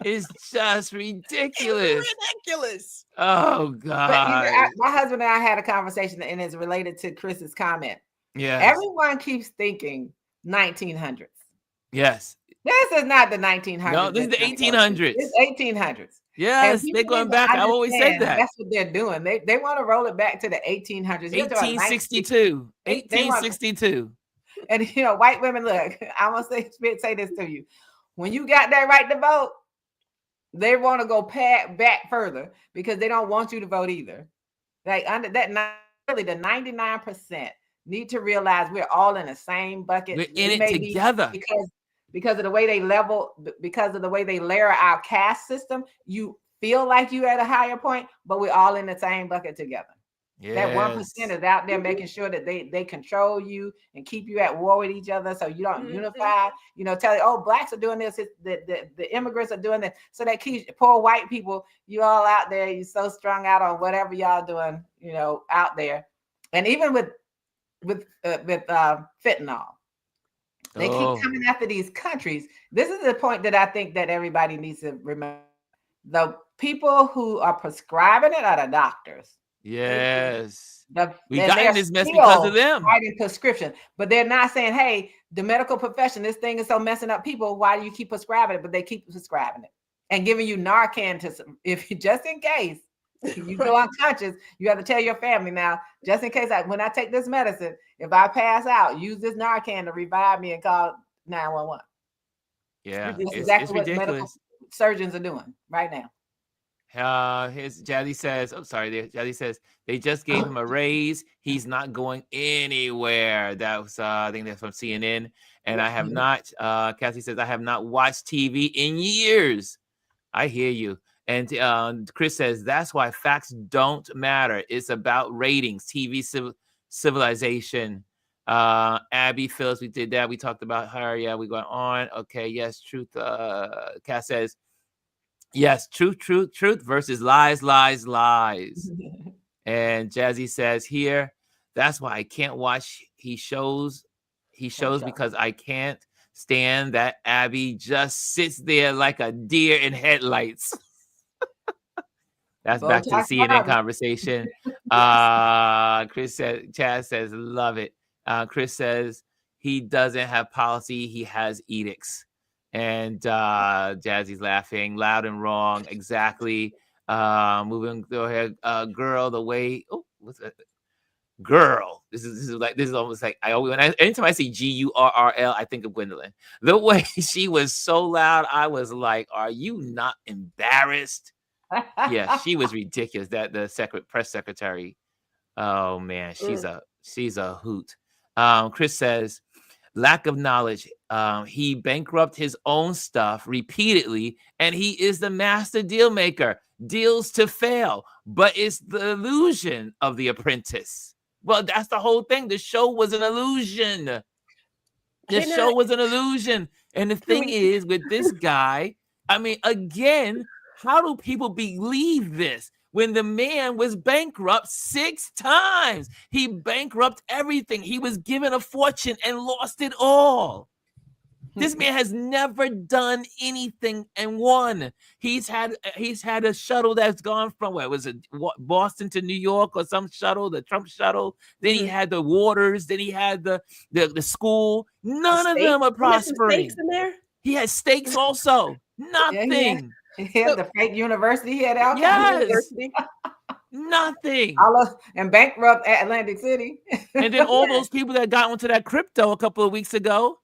It's just ridiculous. It's ridiculous. Oh God! But my husband and I had a conversation, and it's related to Chris's comment. Yeah. Everyone keeps thinking 1900s. Yes. This is not the 1900s. No, this is the 1800s. It's 1800s. Yes, they're going back. I always said that. That's what they're doing. They want to roll it back to the 1800s. 1862. 1862. And white women, look, I'm gonna say this to you. When you got that right to vote, they want to go back further because they don't want you to vote either. Like under that, really the 99% need to realize we're all in the same bucket. We're in it together. Because of the way they layer our caste system, you feel like you're at a higher point, but we're all in the same bucket together. Yes. That 1% is out there making sure that they control you and keep you at war with each other so you don't unify. Tell you, blacks are doing this, the immigrants are doing this. So that keeps poor white people, you all out there, you're so strung out on whatever y'all doing, out there. And even with fentanyl. They keep coming after these countries. This is the point that I think that everybody needs to remember. The people who are prescribing it are the doctors. Yes. We got in this mess because of them. Writing prescription, but they're not saying, hey, the medical profession, this thing is so messing up people. Why do you keep prescribing it? But they keep prescribing it and giving you Narcan just in case you go unconscious, you have to tell your family now, just in case when I take this medicine, if I pass out, use this Narcan to revive me and call 911. Yeah, That's exactly what medical surgeons are doing right now. His Jazzy says, oh, sorry, Jazzy says they just gave him a raise. He's not going anywhere. That was, I think that's from CNN. And I have not, Cassie says, I have not watched TV in years. I hear you. And Chris says, that's why facts don't matter. It's about ratings, TV civilization. Abby Phillips, we did that. We talked about her. Yeah, we got on. Okay, yes, truth. Cass says, yes, truth versus lies. And Jazzy says here, that's why I can't watch he shows because I can't stand that Abby just sits there like a deer in headlights. That's back to the CNN conversation. Chris says, Chaz says, love it. Chris says he doesn't have policy, he has edicts. And Jazzy's laughing, loud and wrong. Exactly. Moving ahead. Girl, the way. Oh, what's that? Girl. This is almost like anytime I see GURRL, I think of Gwendolyn. The way she was so loud, I was like, are you not embarrassed? Yeah, she was ridiculous. That the press secretary. Oh man, she's a hoot. Chris says, lack of knowledge. He bankrupted his own stuff repeatedly, and he is the master deal maker. Deals to fail, but it's the illusion of The Apprentice. Well, that's the whole thing. The show was an illusion. The show was an illusion. And the thing is, with this guy, I mean, again, how do people believe this? When the man was bankrupt 6 times, he bankrupted everything. He was given a fortune and lost it all. This man has never done anything and won. He's had a shuttle that's gone from Boston to New York or some shuttle, the Trump shuttle. Then he had the waters. Then he had the school. None of them are prospering. In there? He had stakes also. Nothing. He had the fake university. He had Alabama University. Nothing. And bankrupt Atlantic City. And then all those people that got onto that crypto a couple of weeks ago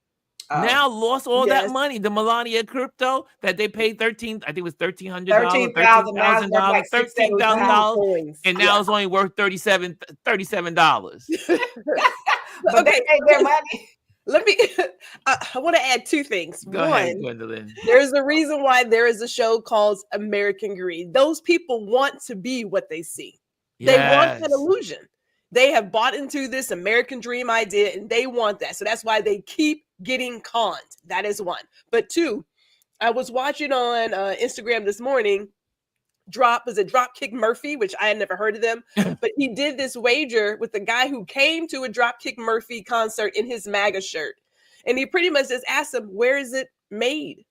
now lost all that money. The Melania crypto that they paid $1,300, $13,000, and now it's only worth $37. But they paid their money. Let me. I want to add 2 things. Go ahead, Gwendolyn. There's a reason why there is a show called American Greed. Those people want to be what they see. Yes. They want that illusion. They have bought into this American dream idea, and they want that. So that's why they keep getting conned. That is 1. But 2, I was watching on Instagram this morning. Dropkick Murphy, which I had never heard of them, but he did this wager with the guy who came to a Dropkick Murphy concert in his MAGA shirt. And he pretty much just asked him, where is it made?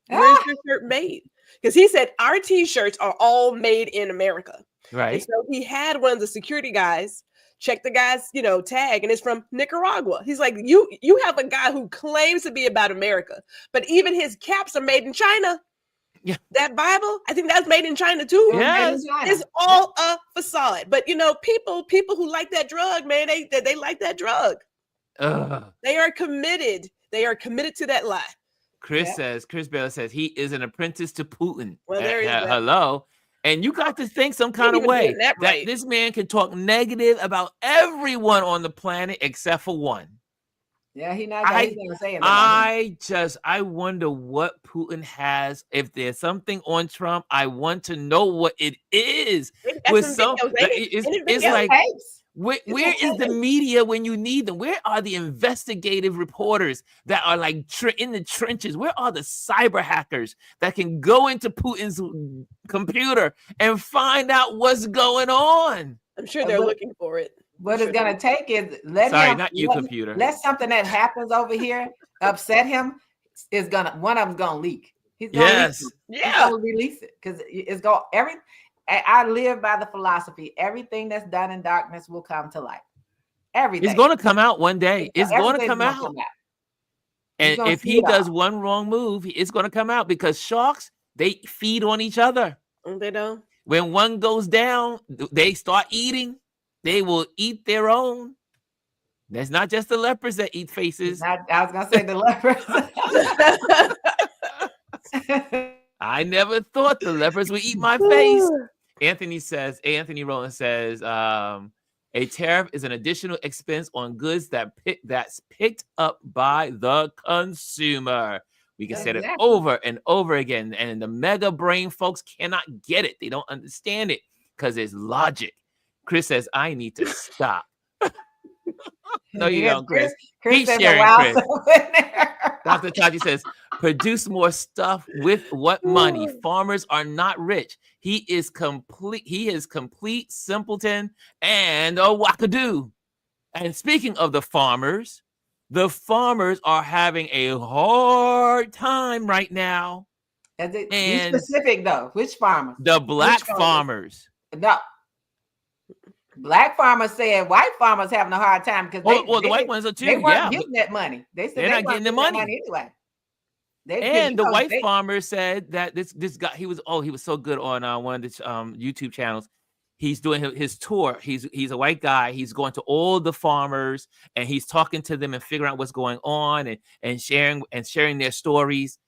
Where's your shirt made? Because he said, our t-shirts are all made in America. Right. And so he had one of the security guys check the guy's, tag, and it's from Nicaragua. He's like, you have a guy who claims to be about America, but even his caps are made in China. Yeah. That Bible, I think that's made in China too. Yes. It's all a facade. But people who like that drug, man, they like that drug. They are committed. They are committed to that lie. Chris Baylor says he is an apprentice to Putin. Well, there is that. Hello. And you got to think some kind of way that this man can talk negative about everyone on the planet except for one. Yeah, he's not going to say it. I wonder what Putin has. If there's something on Trump, I want to know what it is. It's like, where is the media when you need them? Where are the investigative reporters that are like in the trenches? Where are the cyber hackers that can go into Putin's computer and find out what's going on? I'm sure they're looking for it. What it's going to take is let something that happens over here upset him. One of them's going to leak. He's going to leak it. Yeah. He's going to release it because it's going I live by the philosophy. Everything that's done in darkness will come to light. Everything. It's going to come out one day. It's going to come out. And if he does one wrong move, it's going to come out because sharks, they feed on each other. They don't. When one goes down, they start eating. They will eat their own. That's not just the lepers that eat faces. I was going to say the lepers. I never thought the lepers would eat my face. Anthony Rowland says, a tariff is an additional expense on goods that's picked up by the consumer. We can say it over and over again. And the mega brain folks cannot get it. They don't understand it because it's logic. Chris says, I need to stop. No, you don't, Chris. Keep sharing, Chris. Dr. Taji says, produce more stuff with what money? Farmers are not rich. He is complete simpleton and a wackadoo. And speaking of the farmers are having a hard time right now. Be specific though. Which farmers? The black farmers. No. Black farmers said white farmers having a hard time because the white ones are too. They weren't getting that money. They said they're not getting the money anyway. And the white farmer said that this guy, he was so good on one of the YouTube channels. He's doing his tour. He's a white guy. He's going to all the farmers and he's talking to them and figuring out what's going on and sharing their stories.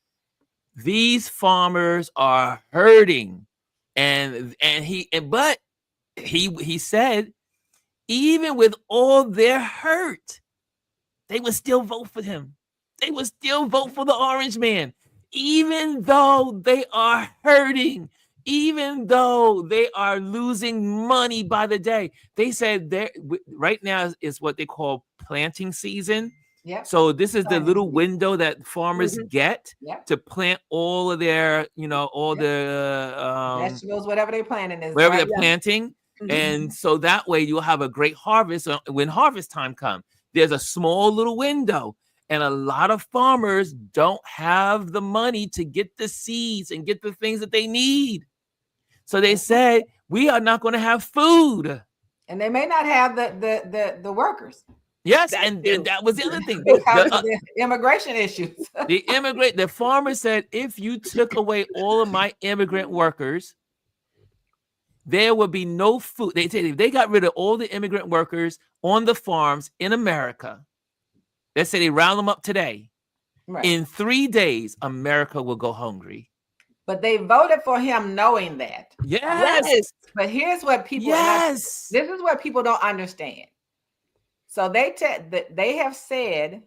These farmers are hurting, but he said even with all their hurt, they would still vote for him. They would still vote for the orange man, even though they are hurting, even though they are losing money by the day. They said right now is what they call planting season. Yep. So this is the little window that farmers get to plant all of their, the vegetables, whatever they're planting is wherever they're planting. And so that way you'll have a great harvest when harvest time comes. There's a small little window. And a lot of farmers don't have the money to get the seeds and get the things that they need. So they said, we are not going to have food. And they may not have the workers. Yes, and that was the other thing. The immigration issues. The farmer said, if you took away all of my immigrant workers, there would be no food. They said if they got rid of all the immigrant workers on the farms in America, let's say they round them up today. Right. In 3 days, America will go hungry. But they voted for him knowing that. Yes. But here's what people this is what people don't understand. So they have said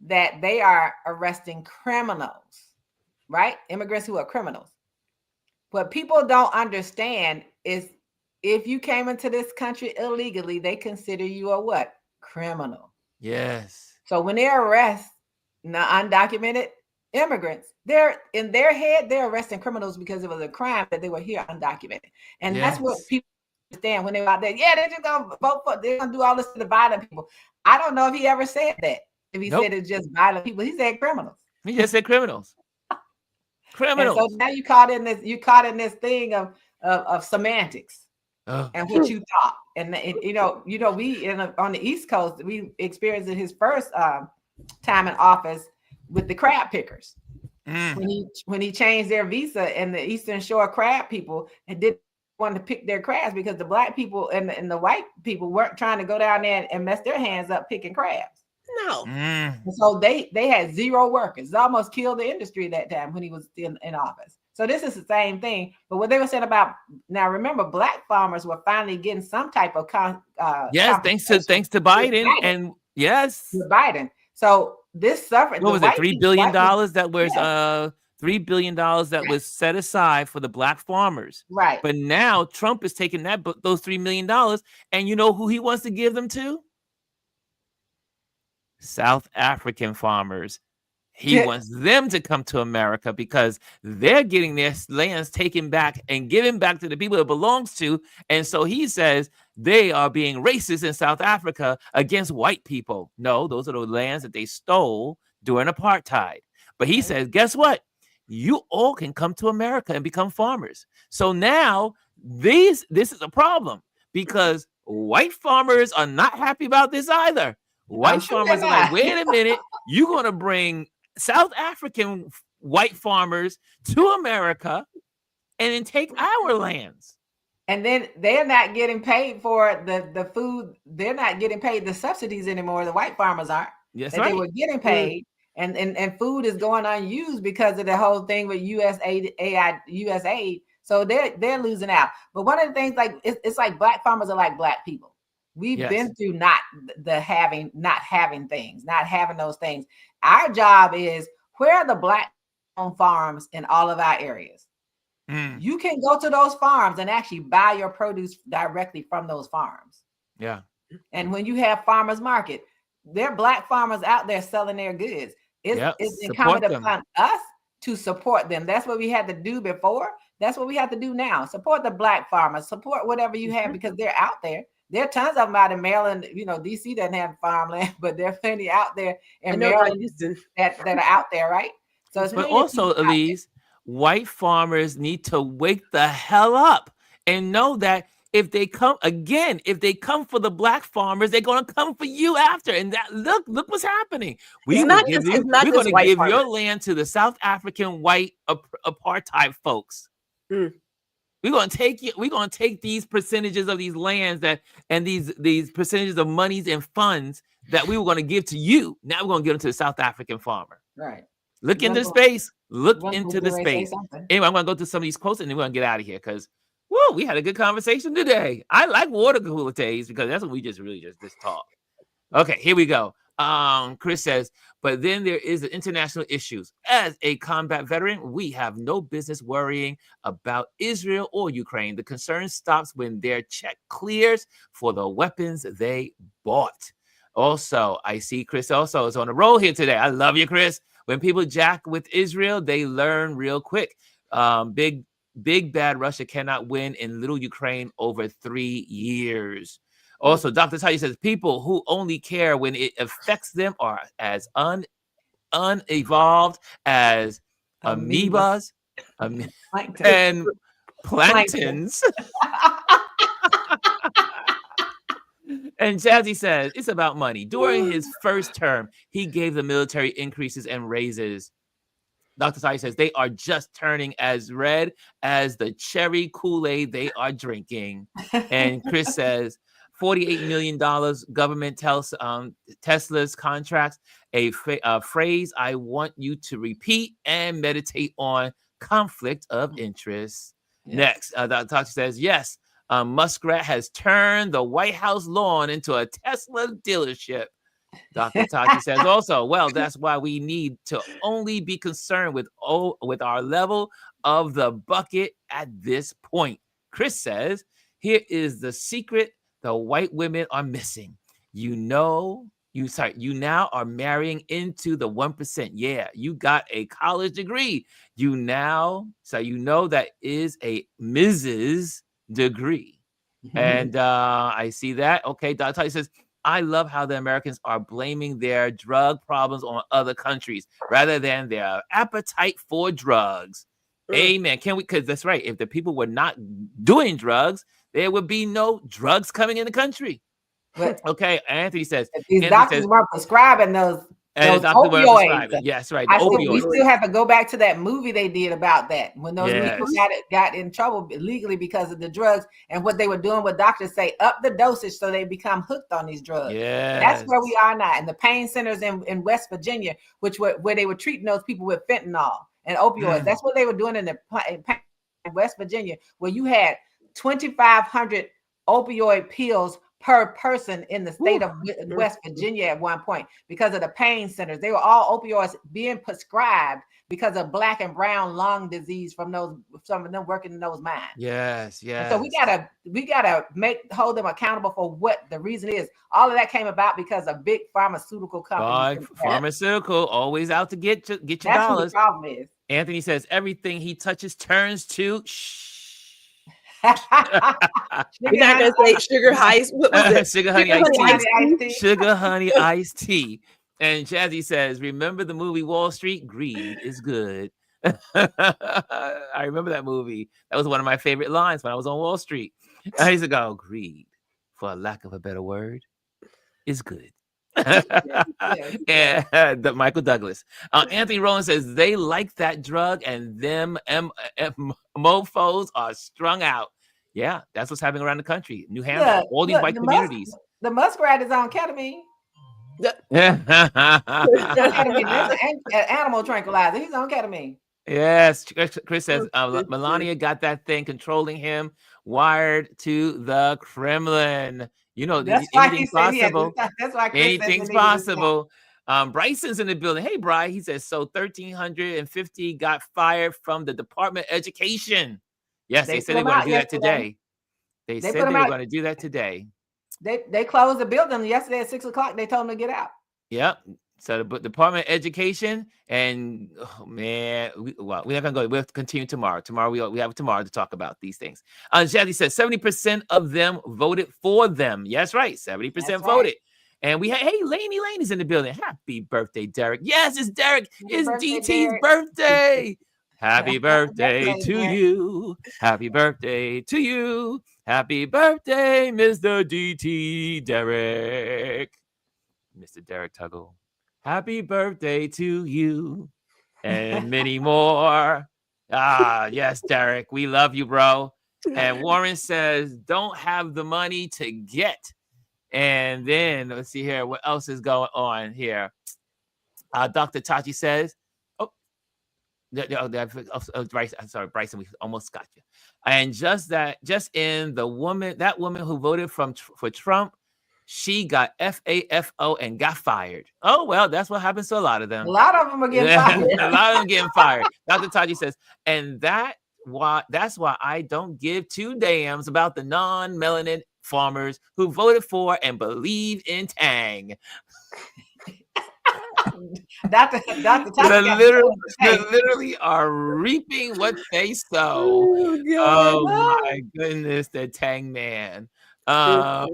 that they are arresting criminals, right? Immigrants who are criminals. What people don't understand is if you came into this country illegally, they consider you a what? Criminal. Yes. So when they arrest undocumented immigrants, they're in their head, they're arresting criminals because it was a crime that they were here undocumented. And that's what people understand when they're out there. Yeah, they're just gonna vote for, they're gonna do all this to the violent people. I don't know if he ever said that. If he said it's just violent people, he said criminals. He just said criminals. Criminals. And so now you caught in this thing of semantics and what you thought. And we on the East Coast, we experienced it his first time in office with the crab pickers. When he changed their visa and the Eastern Shore crab people didn't want to pick their crabs because the black people and the white people weren't trying to go down there and mess their hands up picking crabs. No. So they had zero workers. It almost killed the industry that time when he was in office. So this is the same thing. But what they were saying about now, remember, black farmers were finally getting some type of thanks to Biden and Biden. So this suffered. What was it? $3 billion that was $3 billion that was set aside for the black farmers. Right. But now Trump is taking those $3 million, and you know who he wants to give them to? South African farmers. He wants them to come to America because they're getting their lands taken back and given back to the people it belongs to. And so he says they are being racist in South Africa against white people. No, those are the lands that they stole during apartheid. But he says, guess what? You all can come to America and become farmers. So now this is a problem because white farmers are not happy about this either. White farmers are like, wait a minute, you're going to bring South African white farmers to America and then take our lands. And then they're not getting paid for the food. They're not getting paid the subsidies anymore. The white farmers aren't. Yes, They were getting paid. and food is going unused because of the whole thing with USAID. So they're losing out. But one of the things, like it's like black farmers are like black people. We've been through not having things, not having those things. Our job is, where are the black owned farms in all of our areas? You can go to those farms and actually buy your produce directly from those farms. Yeah. And when you have farmers market, there are black farmers out there selling their goods. It's incumbent upon us to support them. That's what we had to do before. That's what we have to do now. Support the black farmers, support whatever you have, because they're out there. There are tons of them out in Maryland. DC doesn't have farmland, but there are plenty out there in Maryland that are out there, right? So but also, Elise, white farmers need to wake the hell up and know that if they come for the black farmers, they're going to come for you after. And that look what's happening. We're going to give your land to the South African white apartheid folks. We're going to take it. We're going to take these percentages of these lands and these percentages of monies and funds that we were going to give to you. Now we're going to give them to the South African farmer. Right. Look into the space. Look into the space. Anyway, I'm going to go through some of these quotes and then we're going to get out of here because, whoa, we had a good conversation today. I like water cooler days because that's what we just talk. Okay, here we go. Chris says, but then there is the international issues. As a combat veteran, we have no business worrying about Israel or Ukraine. The concern stops when their check clears for the weapons they bought. Also, I see Chris also is on a roll here today. I love you, Chris. When people jack with Israel, they learn real quick. Big bad Russia cannot win in little Ukraine over 3 years. Also, Dr. Taya says people who only care when it affects them are as unevolved as amoebas and planktons. And Jazzy says it's about money. During his first term, he gave the military increases and raises. Dr. Sai says they are just turning as red as the cherry Kool-Aid they are drinking. And Chris says $48 million government tells Tesla's contracts, a phrase I want you to repeat and meditate on: conflict of interest. Yes. Next, Dr. Tachi says, yes, Muskrat has turned the White House lawn into a Tesla dealership. Dr. Tachi says also, well, that's why we need to only be concerned with our level of the bucket at this point. Chris says, here is the secret the white women are missing. You now are marrying into the 1%. Yeah, you got a college degree. That is a Mrs. degree. And I see that. Okay, Dr. Tachi says, I love how the Americans are blaming their drug problems on other countries rather than their appetite for drugs. Amen. Because that's right. If the people were not doing drugs, there would be no drugs coming in the country. But, okay, Anthony says these doctors weren't prescribing those opioids. Yes, right. We still have to go back to that movie they did about that, when those people got in trouble legally because of the drugs, and what they were doing, what doctors say, up the dosage so they become hooked on these drugs. Yes. That's where we are now. And the pain centers in West Virginia, where they were treating those people with fentanyl and opioids. That's what they were doing in West Virginia, where you had 2,500 opioid pills per person in the state of West Virginia at one point because of the pain centers. They were all opioids being prescribed because of black and brown lung disease from some of them working in those mines. Yes. And so we gotta hold them accountable for what the reason is. All of that came about because of big pharmaceutical companies. Pharmaceutical, always out to get your That's dollars. What the problem is. Anthony says everything he touches turns to You're not gonna say sugar ice. What was it? Sugar honey iced tea. Sugar honey iced tea. And Jazzy says, remember the movie Wall Street? Greed is good. I remember that movie. That was one of my favorite lines when I was on Wall Street. I used to go, greed, for lack of a better word, is good. The Michael Douglas. Anthony Rowland says they like that drug and them mofos are strung out. Yeah, that's what's happening around the country. New Hampshire, all these white communities. The Muskrat is on ketamine. Ketamine. That's an animal tranquilizer. He's on ketamine. Yes, Chris says Oh, Melania got that thing controlling him, wired to the Kremlin. You know, That's why he anything's said he had. possible. That's why Chris said they Anything's needed to stop. possible. Bryson's in the building. Hey, Bry. He says, so 1,350 got fired from the Department of Education. Yes, they said they were going to do that today. They said they were going to do that today. They closed the building yesterday at 6 o'clock. They told them to get out. Yep. So the Department of Education, and oh man, we're not gonna go. We have to continue tomorrow. Tomorrow we have tomorrow to talk about these things. Jazzy says 70% of them voted for them. Yes, right. 70% voted. Right. And we had, hey, Laney's in the building. Happy birthday, Derek. Yes, it's Derek. It's DT's birthday. Happy birthday to you. Happy birthday to you. Happy birthday, Mr. DT Derek. Mr. Derek Tuggle. Happy birthday to you and many more. Yes, Derek. We love you, bro. And Warren says, don't have the money to get. And then let's see here. What else is going on here? Dr. Tachi says, Bryson, we almost got you. And just in that woman who voted for Trump, she got FAFO and got fired. Oh, well, that's what happens to a lot of them. A lot of them are getting fired. A lot of them getting fired. Dr. Taji says, and that's why I don't give two damns about the non-melanin farmers who voted for and believe in Tang. Dr. They literally are reaping what they sow. Oh my goodness, the Tang man. Doctor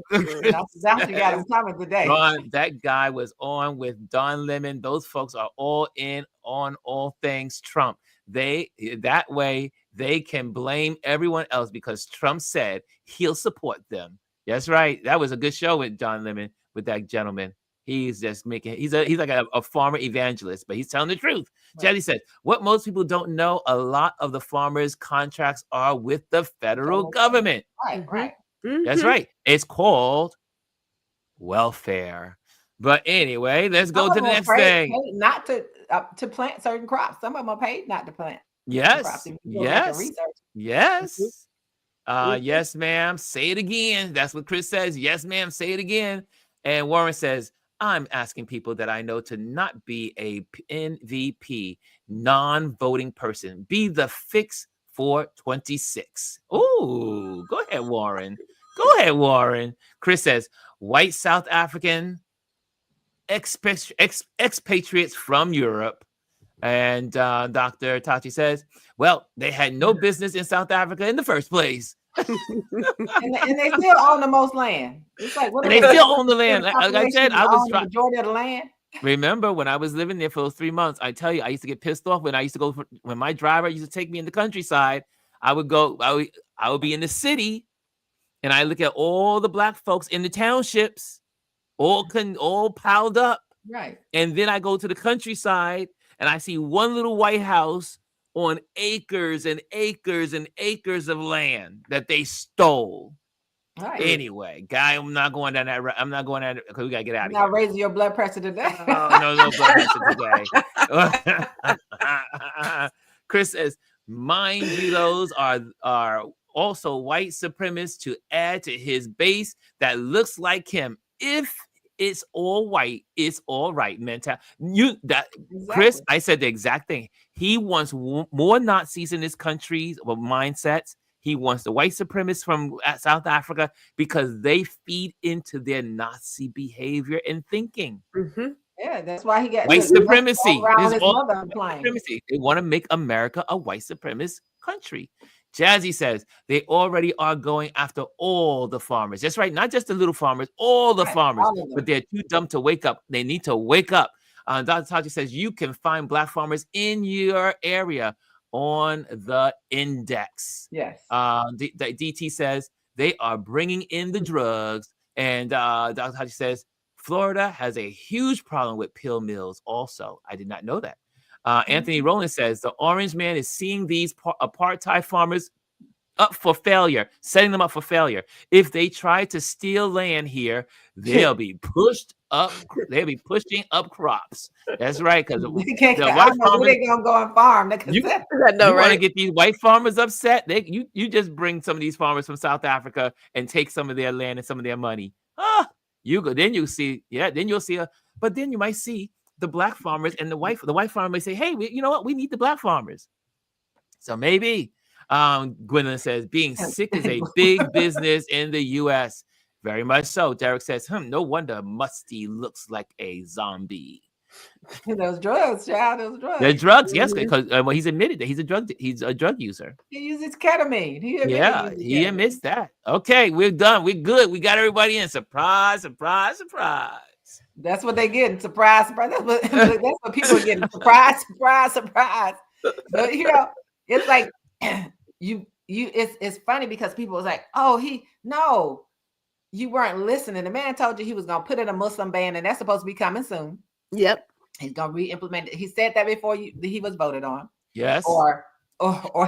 got him coming today. That guy was on with Don Lemon. Those folks are all in on all things Trump. That way they can blame everyone else because Trump said he'll support them. That's right. That was a good show with Don Lemon, with that gentleman. He's just he's like a farmer evangelist, but he's telling the truth. Right. Jazzy said, what most people don't know, a lot of the farmers' contracts are with the federal government. Right. Mm-hmm. That's right. It's called welfare. But anyway, let's go to the next thing. Not to plant certain crops. Some of them are paid not to plant. Yes. Yes. Yes. Yes, ma'am. Say it again. That's what Chris says. Yes, ma'am. Say it again. And Warren says, I'm asking people that I know to not be a NVP, non-voting person. Be the fix for 26. Oh, go ahead, Warren. Go ahead, Warren. Chris says, white South African expatriates from Europe. And Dr. Tachi says, well, they had no business in South Africa in the first place. and they still own the most land. It's like, what, and they still own the land. Like I said, I was the majority of the land. Remember when I was living there for those 3 months? I tell you, I used to get pissed off when I used to go when my driver used to take me in the countryside. I would be in the city, and I look at all the black folks in the townships, all piled up. Right. And then I go to the countryside, and I see one little white house on acres and acres and acres of land that they stole. Right. Anyway, guy, I'm not going down that. I'm not going down because we gotta get out of here. Not raising your blood pressure today. No blood pressure today. Chris says, mind you, those are also white supremacists to add to his base that looks like him. If it's all white, it's all right. Chris, I said the exact thing. He wants more Nazis in his country or mindsets. He wants the white supremacists from South Africa because they feed into their Nazi behavior and thinking. Mm-hmm. Yeah, that's why he got white supremacy. Supremacy. They want to make America a white supremacist country. Jazzy says they already are going after all the farmers. That's right. Not just the little farmers, all the farmers. But they're too dumb to wake up. They need to wake up. Dr. Taji says you can find black farmers in your area on the index. Yes. The DT says they are bringing in the drugs. And Dr. Taji says Florida has a huge problem with pill mills also. I did not know that. Anthony Rowland says the orange man is seeing these apartheid farmers up for failure, setting them up for failure. If they try to steal land here, they'll be pushed They'll be pushing up crops. That's right, because I the white don't know where farmers. they gonna go and farm. You, I know, you want to right? get these white farmers upset? You just bring some of these farmers from South Africa and take some of their land and some of their money. You go. Then you see, then you'll see but then you might see the black farmers and the white farmer may say, hey, you know what? We need the black farmers. So maybe Gwendolyn says being sick is a big business in the U.S. Very much so. Derek says, no wonder Musty looks like a zombie. Those drugs, child. Those drugs. The drugs, yes, because he's admitted that he's a drug user. He uses ketamine. He admits that. Okay, we're done. We're good. We got everybody in. Surprise, surprise, surprise. That's what they get. Surprise, surprise. That's what people are getting. Surprise, surprise, surprise. But it's like it's funny because people was like, no, you weren't listening. The man told you he was gonna put in a Muslim ban, and that's supposed to be coming soon. Yep. He's gonna re-implement it. He said that before he was voted on. Yes. Or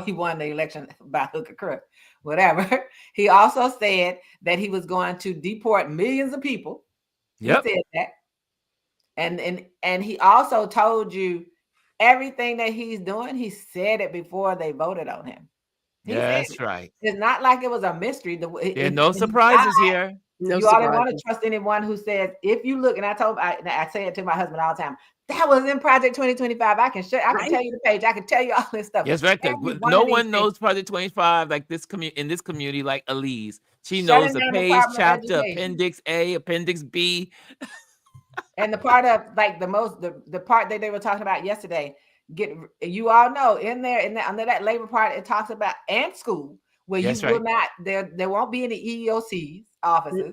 he won the election by hook or crook, whatever. He also said that he was going to deport millions of people. Yep. He said that. And he also told you everything that he's doing. He said it before they voted on him. That's right. It's not like it was a mystery. There are no surprises here. You all don't want to trust anyone who says, if you look, and I say it to my husband all the time, that was in Project 2025. I can tell you the page. I can tell you all this stuff. Yes, right. No one knows Project 25 like in this community like Elise. She knows the page, chapter, Appendix A, Appendix B. And the part of like the part that they were talking about yesterday, you all know under that labor part, it talks about and school where you will not there won't be any EEOCs offices.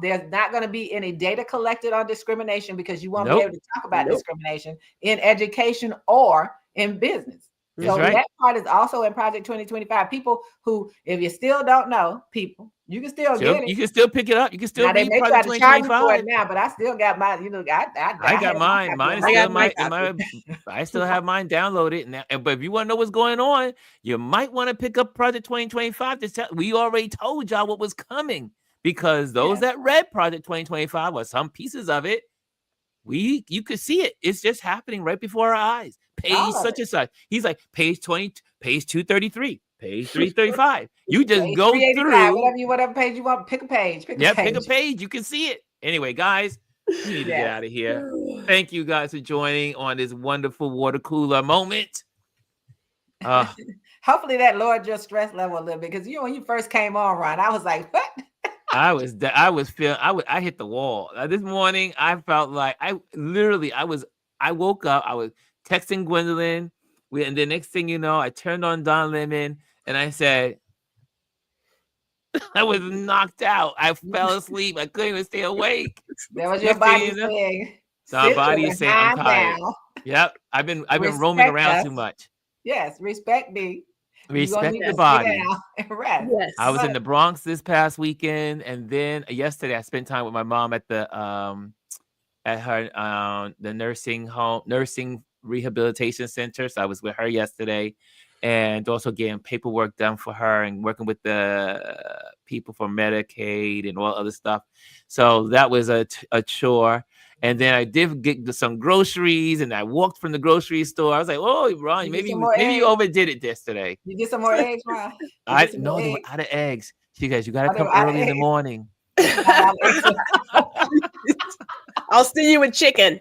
There's not going to be any data collected on discrimination because you won't be able to talk about discrimination in education or in business. So that part is also in Project 2025. People who, if you still don't know, you can still get it. You can still pick it up. You can still read Project 2025 now. But I still got my, I got mine. Mine is still I still have mine downloaded now. But if you want to know what's going on, you might want to pick up Project 2025. We already told y'all what was coming because those that read Project 2025 or some pieces of it, you could see it. It's just happening right before our eyes. Page such and such. He's like page 20, page 233, page 335. You just go through whatever page you want. Pick a page. Pick a page. You can see it. Anyway, guys, we need to get out of here. Thank you guys for joining on this wonderful water cooler moment. Hopefully that lowered your stress level a little bit because when you first came on, Ron, I was like, what? I hit the wall. This morning, I felt like I woke up, I was texting Gwendolyn, and the next thing you know, I turned on Don Lemon, and I said, I was knocked out. I fell asleep. I couldn't even stay awake. That was your body saying. So my body is saying I'm tired. Yep, I've been roaming around too much. Yes, respect me. Respect the body. And rest. Yes. I was in the Bronx this past weekend, and then yesterday I spent time with my mom at the nursing rehabilitation center. So I was with her yesterday, and also getting paperwork done for her and working with the people for Medicaid and all other stuff. So that was a chore. And then I did get some groceries, and I walked from the grocery store. I was like, "Oh, Ron, maybe you overdid it yesterday." You get some more eggs, Ron? They were out of eggs. You guys, you got to come early in the morning. I'll see you with chicken.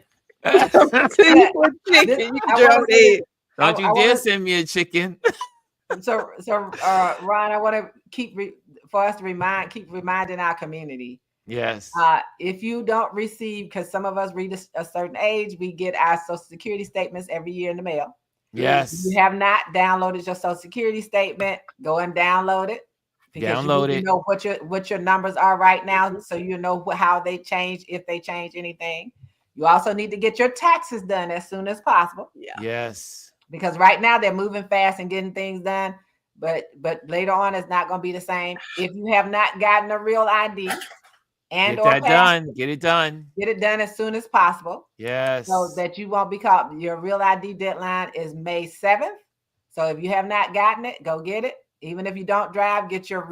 Don't you dare send me a chicken. So Ron, I want to keep reminding our community. Yes. If you don't receive, because some of us reach a certain age, we get our Social Security statements every year in the mail. Yes. If you have not downloaded your Social Security statement, go and download it. Download it. You know what your numbers are right now, so you know how they change, if they change anything. You also need to get your taxes done as soon as possible. Yeah. Yes. Because right now they're moving fast and getting things done, but later on it's not going to be the same. If you have not gotten a real ID and get it done. Get it done as soon as possible. Yes. So that you won't be caught. Your real ID deadline is May 7th. So if you have not gotten it, go get it. Even if you don't drive, get your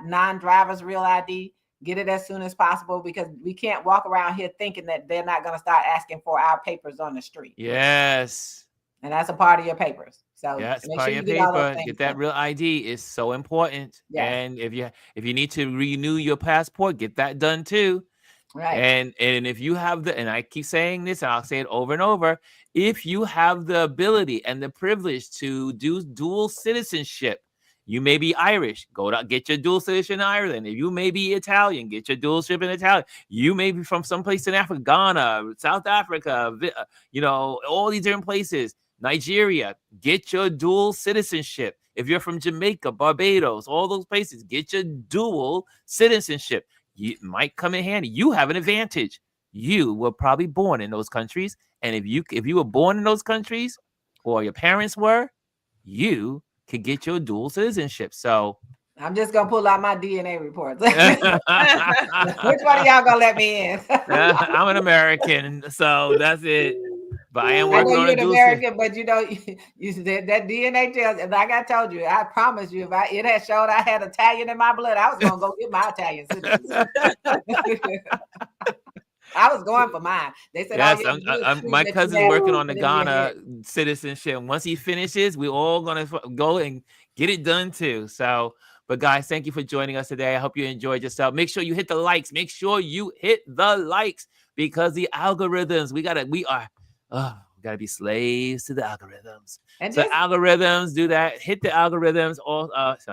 non-driver's real ID Get it as soon as possible, because we can't walk around here thinking that they're not going to start asking for our papers on the street. Yes. And that's a part of your papers. So yes, make part sure of you your get all those paper. things Get that done. real ID is so important. Yeah. And if you need to renew your passport, get that done too. Right. And if you have and I keep saying this, and I'll say it over and over, if you have the ability and the privilege to do dual citizenship, you may be Irish, go to get your dual citizenship in Ireland. If you may be Italian, get your dual citizenship in Italian. You may be from someplace in Africa, Ghana, South Africa, all these different places, Nigeria, get your dual citizenship. If you're from Jamaica, Barbados, all those places, get your dual citizenship. You might come in handy. You have an advantage. You were probably born in those countries. And if you were born in those countries, or your parents were, you could get your dual citizenship. So I'm just gonna pull out my DNA reports. Which one of y'all gonna let me in? I'm an American, so that's it. But I am working I know on you're a an dual American, but you know, that DNA tells. Like I told you, I promise you, if it had showed I had Italian in my blood, I was gonna go get my Italian citizenship. I was going for mine. They said, yes, "Oh, yeah, my cousin's working on the Ghana citizenship. Once he finishes, we're all gonna go and get it done too. So, but guys, thank you for joining us today. I hope you enjoyed yourself. Make sure you hit the likes. Make sure you hit the likes, because the algorithms, we gotta be slaves to the algorithms. And so algorithms do that. Hit the algorithms.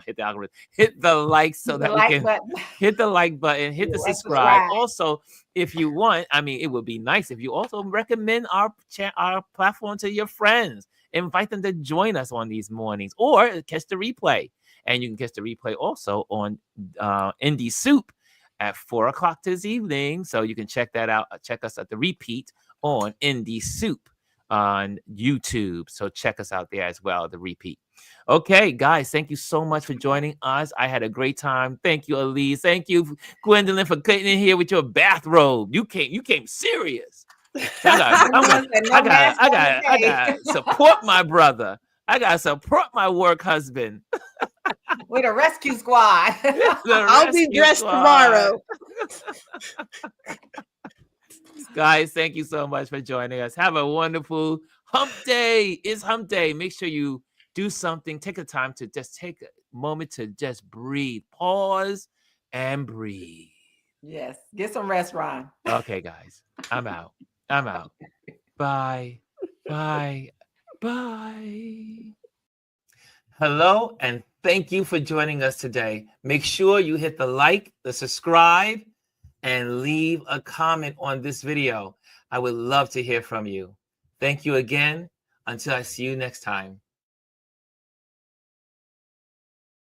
Hit the algorithm. Hit the likes so that we can hit the like button. Hit the subscribe. Also, if you want, it would be nice if you also recommend our platform to your friends. Invite them to join us on these mornings, or catch the replay. And you can catch the replay also on Indie Soup at 4:00 this evening. So you can check that out. Check us at the repeat on Indie Soup on YouTube. So check us out there as well, the repeat. Okay, guys, thank you so much for joining us. I had a great time. Thank you, Elise. Thank you, Gwendolyn, for getting in here with your bathrobe. You came serious. I gotta support my brother. I gotta support my work husband. With a rescue squad. I'll be dressed tomorrow. Guys, thank you so much for joining us. Have a wonderful hump day. It's hump day. Make sure you do something. Take the time to just take a moment to just breathe. Pause and breathe. Yes. Get some rest, Ron. Okay, guys. I'm out. Bye. Bye. Bye. Hello, and thank you for joining us today. Make sure you hit the like, the subscribe, and leave a comment on this video. I would love to hear from you. Thank you again. Until I see you next time.